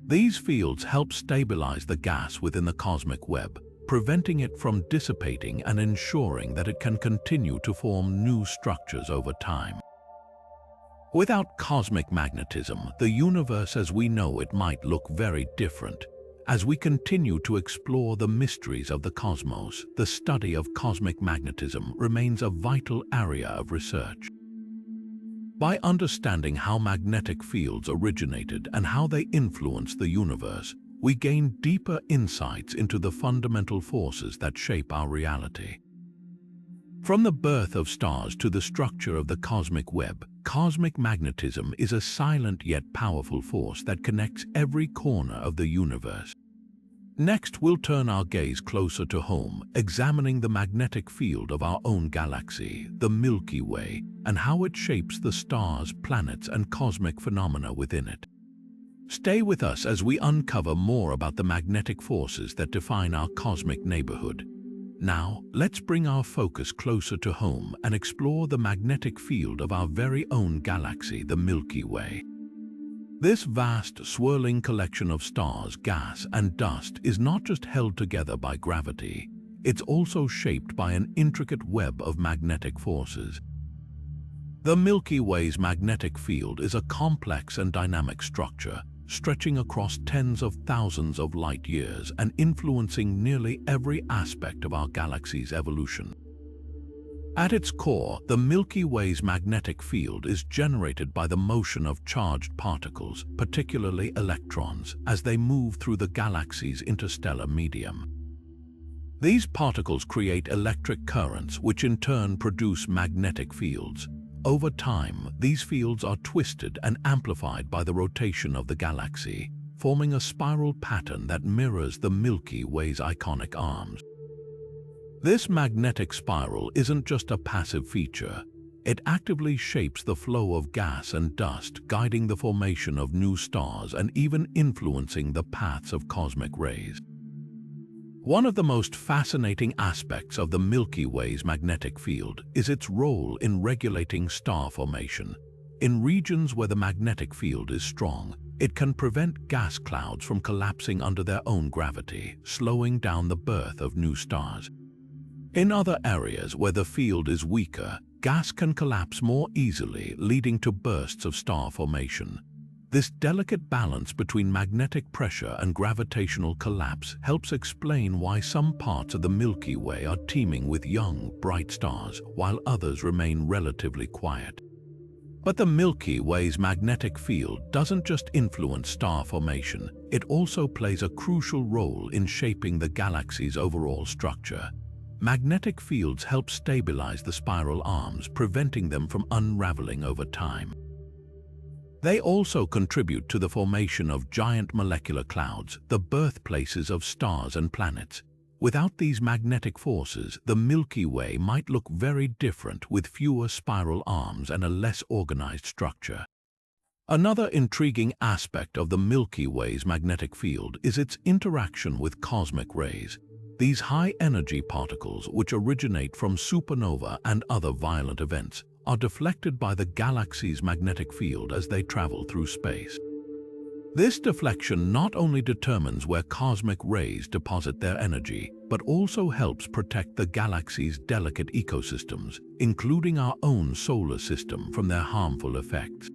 These fields help stabilize the gas within the cosmic web, preventing it from dissipating and ensuring that it can continue to form new structures over time. Without cosmic magnetism, the universe as we know it might look very different. As we continue to explore the mysteries of the cosmos, the study of cosmic magnetism remains a vital area of research. By understanding how magnetic fields originated and how they influence the universe, we gain deeper insights into the fundamental forces that shape our reality. From the birth of stars to the structure of the cosmic web, cosmic magnetism is a silent yet powerful force that connects every corner of the universe. Next, we'll turn our gaze closer to home, examining the magnetic field of our own galaxy, the Milky Way, and how it shapes the stars, planets, and cosmic phenomena within it. Stay with us as we uncover more about the magnetic forces that define our cosmic neighborhood. Now, let's bring our focus closer to home and explore the magnetic field of our very own galaxy, the Milky Way. This vast, swirling collection of stars, gas, and dust is not just held together by gravity, it's also shaped by an intricate web of magnetic forces. The Milky Way's magnetic field is a complex and dynamic structure, stretching across tens of thousands of light years and influencing nearly every aspect of our galaxy's evolution. At its core, the Milky Way's magnetic field is generated by the motion of charged particles, particularly electrons, as they move through the galaxy's interstellar medium. These particles create electric currents, which in turn produce magnetic fields. Over time, these fields are twisted and amplified by the rotation of the galaxy, forming a spiral pattern that mirrors the Milky Way's iconic arms. This magnetic spiral isn't just a passive feature. It actively shapes the flow of gas and dust, guiding the formation of new stars and even influencing the paths of cosmic rays. One of the most fascinating aspects of the Milky Way's magnetic field is its role in regulating star formation. In regions where the magnetic field is strong, it can prevent gas clouds from collapsing under their own gravity, slowing down the birth of new stars. In other areas where the field is weaker, gas can collapse more easily, leading to bursts of star formation. This delicate balance between magnetic pressure and gravitational collapse helps explain why some parts of the Milky Way are teeming with young, bright stars, while others remain relatively quiet. But the Milky Way's magnetic field doesn't just influence star formation, it also plays a crucial role in shaping the galaxy's overall structure. Magnetic fields help stabilize the spiral arms, preventing them from unraveling over time. They also contribute to the formation of giant molecular clouds, the birthplaces of stars and planets. Without these magnetic forces, the Milky Way might look very different, with fewer spiral arms and a less organized structure. Another intriguing aspect of the Milky Way's magnetic field is its interaction with cosmic rays. These high-energy particles, which originate from supernova and other violent events, are deflected by the galaxy's magnetic field as they travel through space. This deflection not only determines where cosmic rays deposit their energy, but also helps protect the galaxy's delicate ecosystems, including our own solar system, from their harmful effects.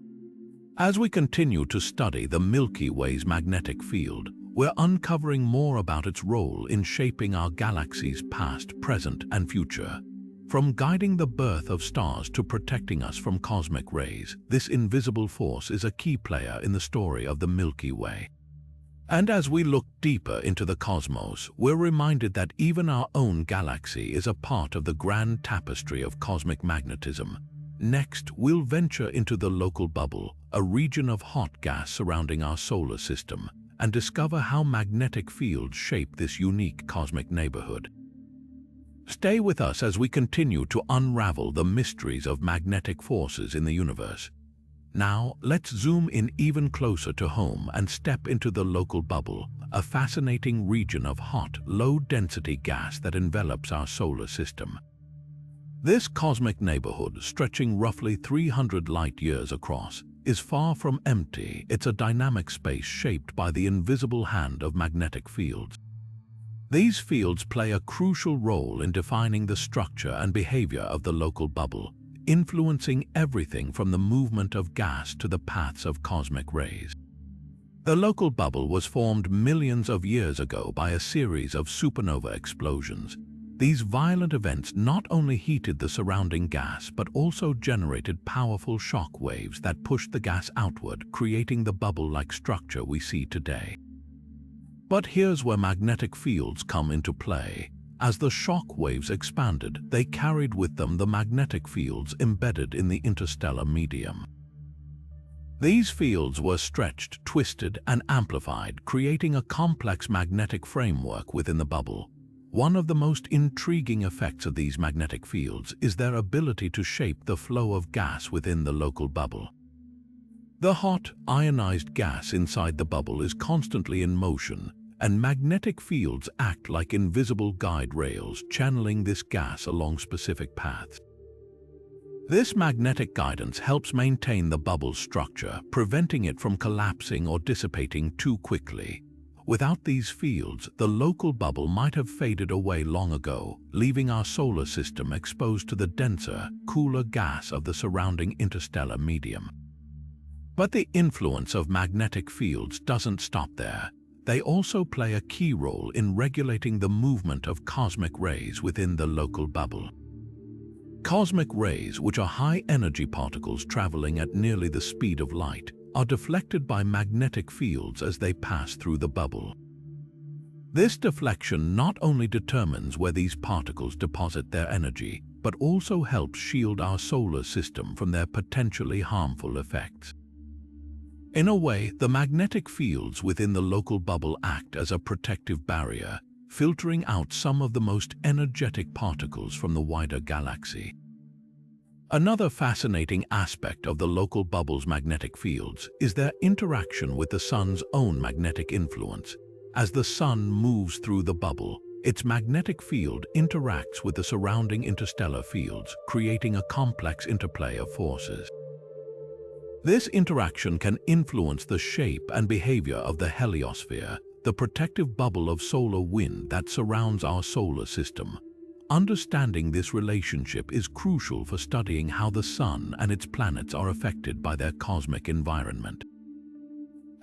As we continue to study the Milky Way's magnetic field, we're uncovering more about its role in shaping our galaxy's past, present, and future. From guiding the birth of stars to protecting us from cosmic rays, this invisible force is a key player in the story of the Milky Way. And as we look deeper into the cosmos, we're reminded that even our own galaxy is a part of the grand tapestry of cosmic magnetism. Next, we'll venture into the local bubble, a region of hot gas surrounding our solar system, and discover how magnetic fields shape this unique cosmic neighborhood. Stay with us as we continue to unravel the mysteries of magnetic forces in the universe. Now, let's zoom in even closer to home and step into the local bubble, a fascinating region of hot, low-density gas that envelops our solar system. This cosmic neighborhood, stretching roughly 300 light-years across, is far from empty. It's a dynamic space shaped by the invisible hand of magnetic fields. These fields play a crucial role in defining the structure and behavior of the local bubble, influencing everything from the movement of gas to the paths of cosmic rays. The local bubble was formed millions of years ago by a series of supernova explosions. These violent events not only heated the surrounding gas but also generated powerful shock waves that pushed the gas outward, creating the bubble-like structure we see today. But here's where magnetic fields come into play. As the shock waves expanded, they carried with them the magnetic fields embedded in the interstellar medium. These fields were stretched, twisted, and amplified, creating a complex magnetic framework within the bubble. One of the most intriguing effects of these magnetic fields is their ability to shape the flow of gas within the local bubble. The hot, ionized gas inside the bubble is constantly in motion, and magnetic fields act like invisible guide rails, channeling this gas along specific paths. This magnetic guidance helps maintain the bubble's structure, preventing it from collapsing or dissipating too quickly. Without these fields, the local bubble might have faded away long ago, leaving our solar system exposed to the denser, cooler gas of the surrounding interstellar medium. But the influence of magnetic fields doesn't stop there. They also play a key role in regulating the movement of cosmic rays within the local bubble. Cosmic rays, which are high-energy particles traveling at nearly the speed of light, are deflected by magnetic fields as they pass through the bubble. This deflection not only determines where these particles deposit their energy, but also helps shield our solar system from their potentially harmful effects. In a way, the magnetic fields within the local bubble act as a protective barrier, filtering out some of the most energetic particles from the wider galaxy. Another fascinating aspect of the local bubble's magnetic fields is their interaction with the Sun's own magnetic influence. As the Sun moves through the bubble, its magnetic field interacts with the surrounding interstellar fields, creating a complex interplay of forces. This interaction can influence the shape and behavior of the heliosphere, the protective bubble of solar wind that surrounds our solar system. Understanding this relationship is crucial for studying how the Sun and its planets are affected by their cosmic environment.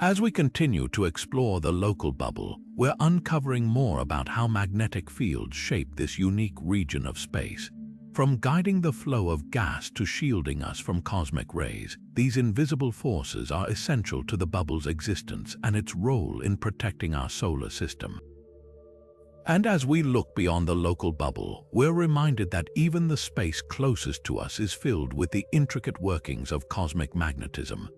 As we continue to explore the local bubble, we're uncovering more about how magnetic fields shape this unique region of space. From guiding the flow of gas to shielding us from cosmic rays, these invisible forces are essential to the bubble's existence and its role in protecting our solar system. And as we look beyond the local bubble, we're reminded that even the space closest to us is filled with the intricate workings of cosmic magnetism.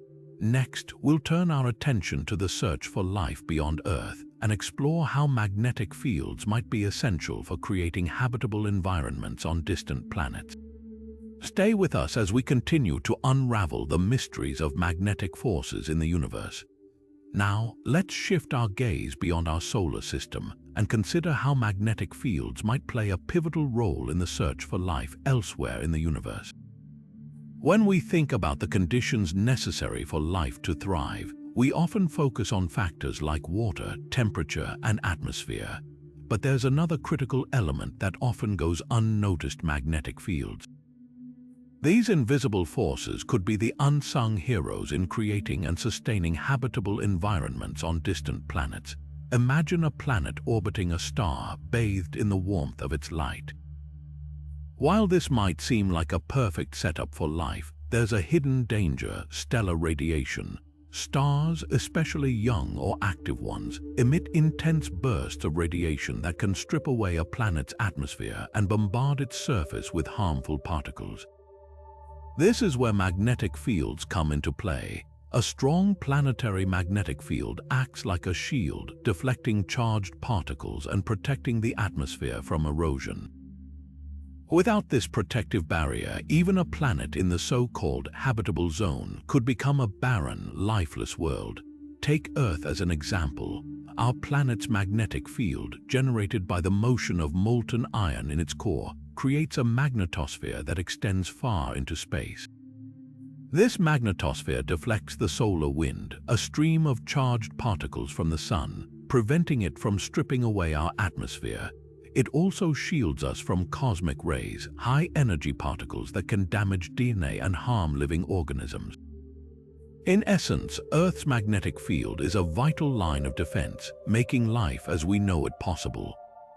Next, we'll turn our attention to the search for life beyond Earth and explore how magnetic fields might be essential for creating habitable environments on distant planets. Stay with us as we continue to unravel the mysteries of magnetic forces in the universe. Now, let's shift our gaze beyond our solar system and consider how magnetic fields might play a pivotal role in the search for life elsewhere in the universe. When we think about the conditions necessary for life to thrive, we often focus on factors like water, temperature, and atmosphere. But there's another critical element that often goes unnoticed: magnetic fields. These invisible forces could be the unsung heroes in creating and sustaining habitable environments on distant planets. Imagine a planet orbiting a star bathed in the warmth of its light. While this might seem like a perfect setup for life, there's a hidden danger: stellar radiation. Stars, especially young or active ones, emit intense bursts of radiation that can strip away a planet's atmosphere and bombard its surface with harmful particles. This is where magnetic fields come into play. A strong planetary magnetic field acts like a shield, deflecting charged particles and protecting the atmosphere from erosion. Without this protective barrier, even a planet in the so-called habitable zone could become a barren, lifeless world. Take Earth as an example. Our planet's magnetic field, generated by the motion of molten iron in its core, creates a magnetosphere that extends far into space. This magnetosphere deflects the solar wind, a stream of charged particles from the Sun, preventing it from stripping away our atmosphere. It also shields us from cosmic rays, high-energy particles that can damage DNA and harm living organisms. In essence, Earth's magnetic field is a vital line of defense, making life as we know it possible.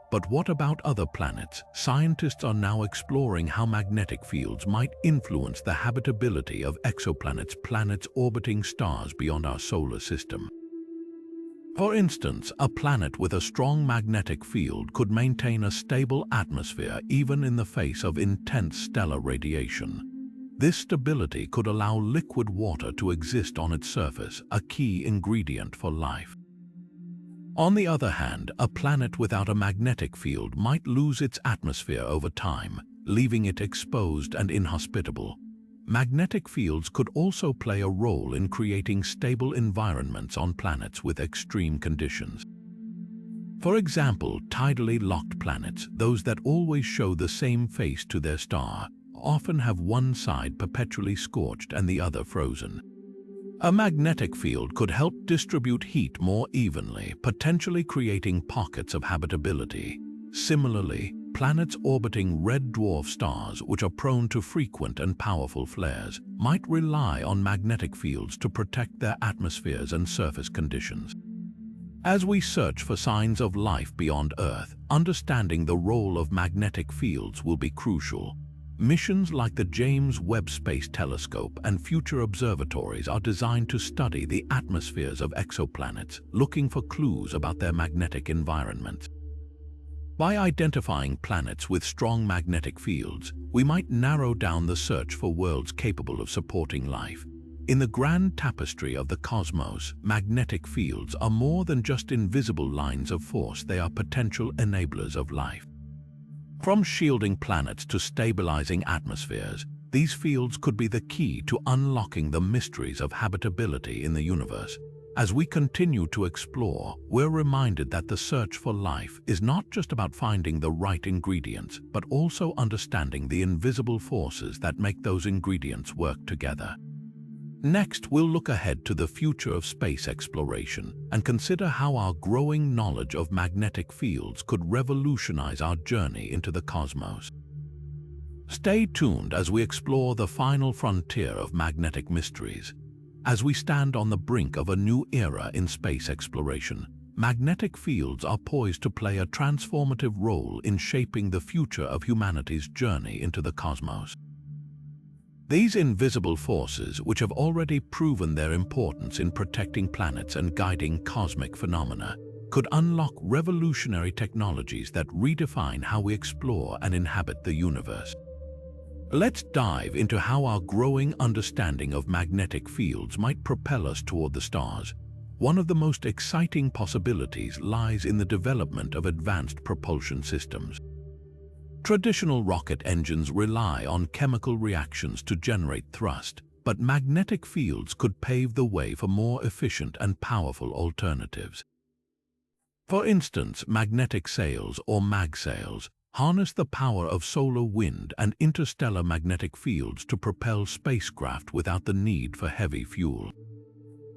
But what about other planets? Scientists are now exploring how magnetic fields might influence the habitability of exoplanets, planets orbiting stars beyond our solar system. For instance, a planet with a strong magnetic field could maintain a stable atmosphere even in the face of intense stellar radiation. This stability could allow liquid water to exist on its surface, a key ingredient for life. On the other hand, a planet without a magnetic field might lose its atmosphere over time, leaving it exposed and inhospitable. Magnetic fields could also play a role in creating stable environments on planets with extreme conditions. For example, tidally locked planets, those that always show the same face to their star, often have one side perpetually scorched and the other frozen. A magnetic field could help distribute heat more evenly, potentially creating pockets of habitability. Similarly, planets orbiting red dwarf stars, which are prone to frequent and powerful flares, might rely on magnetic fields to protect their atmospheres and surface conditions. As we search for signs of life beyond Earth, understanding the role of magnetic fields will be crucial. Missions like the James Webb Space Telescope and future observatories are designed to study the atmospheres of exoplanets, looking for clues about their magnetic environments. By identifying planets with strong magnetic fields, we might narrow down the search for worlds capable of supporting life. In the grand tapestry of the cosmos, magnetic fields are more than just invisible lines of force, they are potential enablers of life. From shielding planets to stabilizing atmospheres, these fields could be the key to unlocking the mysteries of habitability in the universe. As we continue to explore, we're reminded that the search for life is not just about finding the right ingredients, but also understanding the invisible forces that make those ingredients work together. Next, we'll look ahead to the future of space exploration and consider how our growing knowledge of magnetic fields could revolutionize our journey into the cosmos. Stay tuned as we explore the final frontier of magnetic mysteries. As we stand on the brink of a new era in space exploration, magnetic fields are poised to play a transformative role in shaping the future of humanity's journey into the cosmos. These invisible forces, which have already proven their importance in protecting planets and guiding cosmic phenomena, could unlock revolutionary technologies that redefine how we explore and inhabit the universe. Let's dive into how our growing understanding of magnetic fields might propel us toward the stars. One of the most exciting possibilities lies in the development of advanced propulsion systems. Traditional rocket engines rely on chemical reactions to generate thrust, but magnetic fields could pave the way for more efficient and powerful alternatives. For instance, magnetic sails or magsails harness the power of solar wind and interstellar magnetic fields to propel spacecraft without the need for heavy fuel.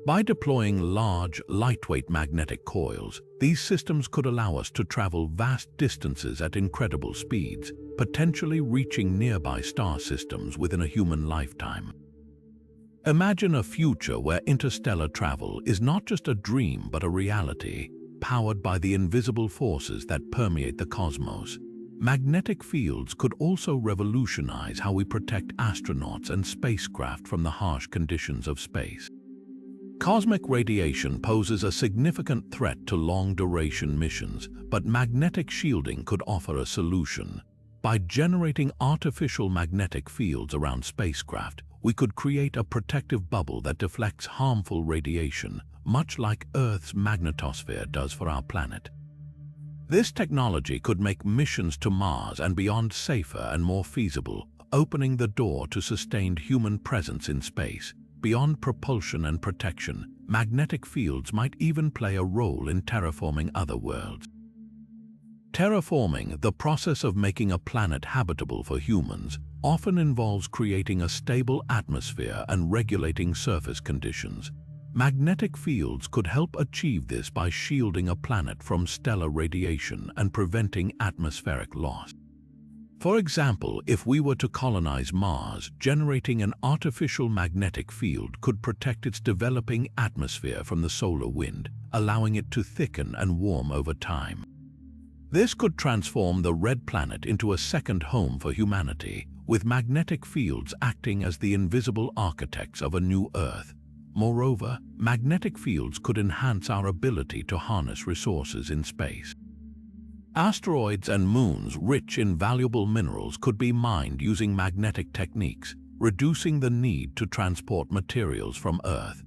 By deploying large, lightweight magnetic coils, these systems could allow us to travel vast distances at incredible speeds, potentially reaching nearby star systems within a human lifetime. Imagine a future where interstellar travel is not just a dream but a reality, powered by the invisible forces that permeate the cosmos. Magnetic fields could also revolutionize how we protect astronauts and spacecraft from the harsh conditions of space. Cosmic radiation poses a significant threat to long-duration missions, but magnetic shielding could offer a solution. By generating artificial magnetic fields around spacecraft, we could create a protective bubble that deflects harmful radiation, much like Earth's magnetosphere does for our planet. This technology could make missions to Mars and beyond safer and more feasible, opening the door to sustained human presence in space. Beyond propulsion and protection, magnetic fields might even play a role in terraforming other worlds. Terraforming, the process of making a planet habitable for humans, often involves creating a stable atmosphere and regulating surface conditions. Magnetic fields could help achieve this by shielding a planet from stellar radiation and preventing atmospheric loss. For example, if we were to colonize Mars, generating an artificial magnetic field could protect its developing atmosphere from the solar wind, allowing it to thicken and warm over time. This could transform the red planet into a second home for humanity, with magnetic fields acting as the invisible architects of a new Earth. Moreover, magnetic fields could enhance our ability to harness resources in space. Asteroids and moons rich in valuable minerals could be mined using magnetic techniques, reducing the need to transport materials from Earth.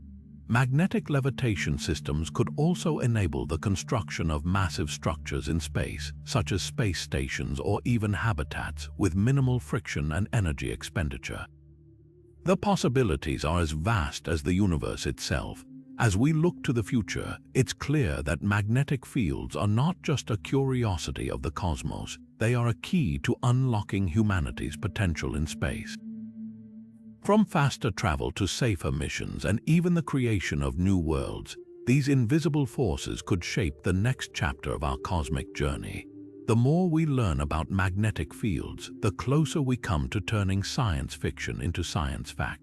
Magnetic levitation systems could also enable the construction of massive structures in space, such as space stations or even habitats, with minimal friction and energy expenditure. The possibilities are as vast as the universe itself. As we look to the future, it's clear that magnetic fields are not just a curiosity of the cosmos, they are a key to unlocking humanity's potential in space. From faster travel to safer missions and even the creation of new worlds, these invisible forces could shape the next chapter of our cosmic journey. The more we learn about magnetic fields, the closer we come to turning science fiction into science fact.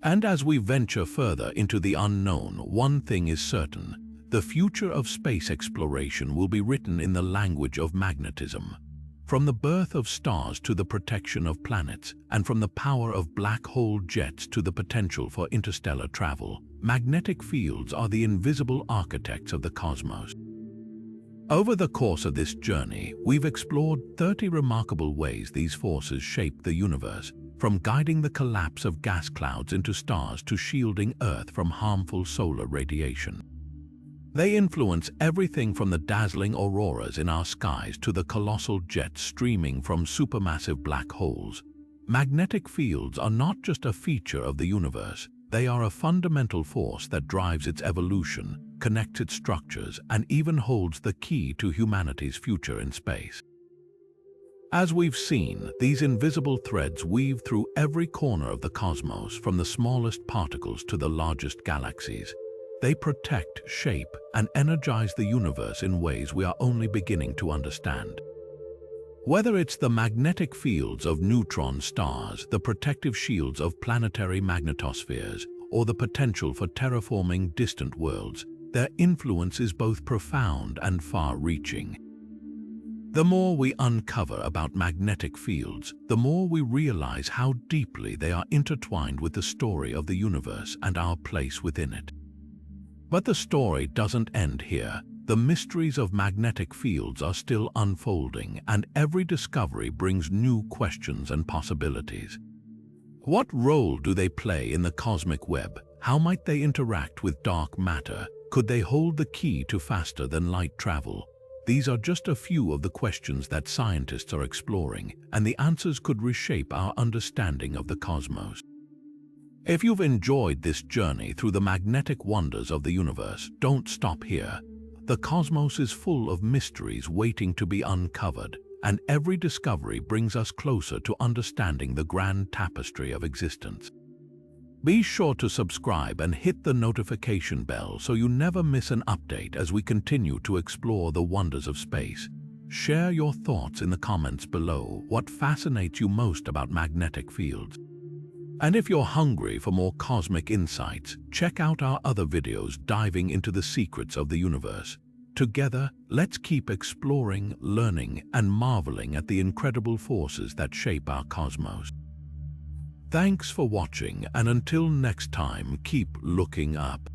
And as we venture further into the unknown, one thing is certain: the future of space exploration will be written in the language of magnetism. From the birth of stars to the protection of planets, and from the power of black hole jets to the potential for interstellar travel, magnetic fields are the invisible architects of the cosmos. Over the course of this journey, we've explored 30 remarkable ways these forces shape the universe, from guiding the collapse of gas clouds into stars to shielding Earth from harmful solar radiation. They influence everything from the dazzling auroras in our skies to the colossal jets streaming from supermassive black holes. Magnetic fields are not just a feature of the universe, they are a fundamental force that drives its evolution, connects its structures, and even holds the key to humanity's future in space. As we've seen, these invisible threads weave through every corner of the cosmos, from the smallest particles to the largest galaxies. They protect, shape, and energize the universe in ways we are only beginning to understand. Whether it's the magnetic fields of neutron stars, the protective shields of planetary magnetospheres, or the potential for terraforming distant worlds, their influence is both profound and far-reaching. The more we uncover about magnetic fields, the more we realize how deeply they are intertwined with the story of the universe and our place within it. But the story doesn't end here. The mysteries of magnetic fields are still unfolding, and every discovery brings new questions and possibilities. What role do they play in the cosmic web? How might they interact with dark matter? Could they hold the key to faster-than-light travel? These are just a few of the questions that scientists are exploring, and the answers could reshape our understanding of the cosmos. If you've enjoyed this journey through the magnetic wonders of the universe, don't stop here. The cosmos is full of mysteries waiting to be uncovered, and every discovery brings us closer to understanding the grand tapestry of existence. Be sure to subscribe and hit the notification bell so you never miss an update as we continue to explore the wonders of space. Share your thoughts in the comments below. What fascinates you most about magnetic fields? And if you're hungry for more cosmic insights, check out our other videos diving into the secrets of the universe. Together, let's keep exploring, learning, and marveling at the incredible forces that shape our cosmos. Thanks for watching, and until next time, keep looking up.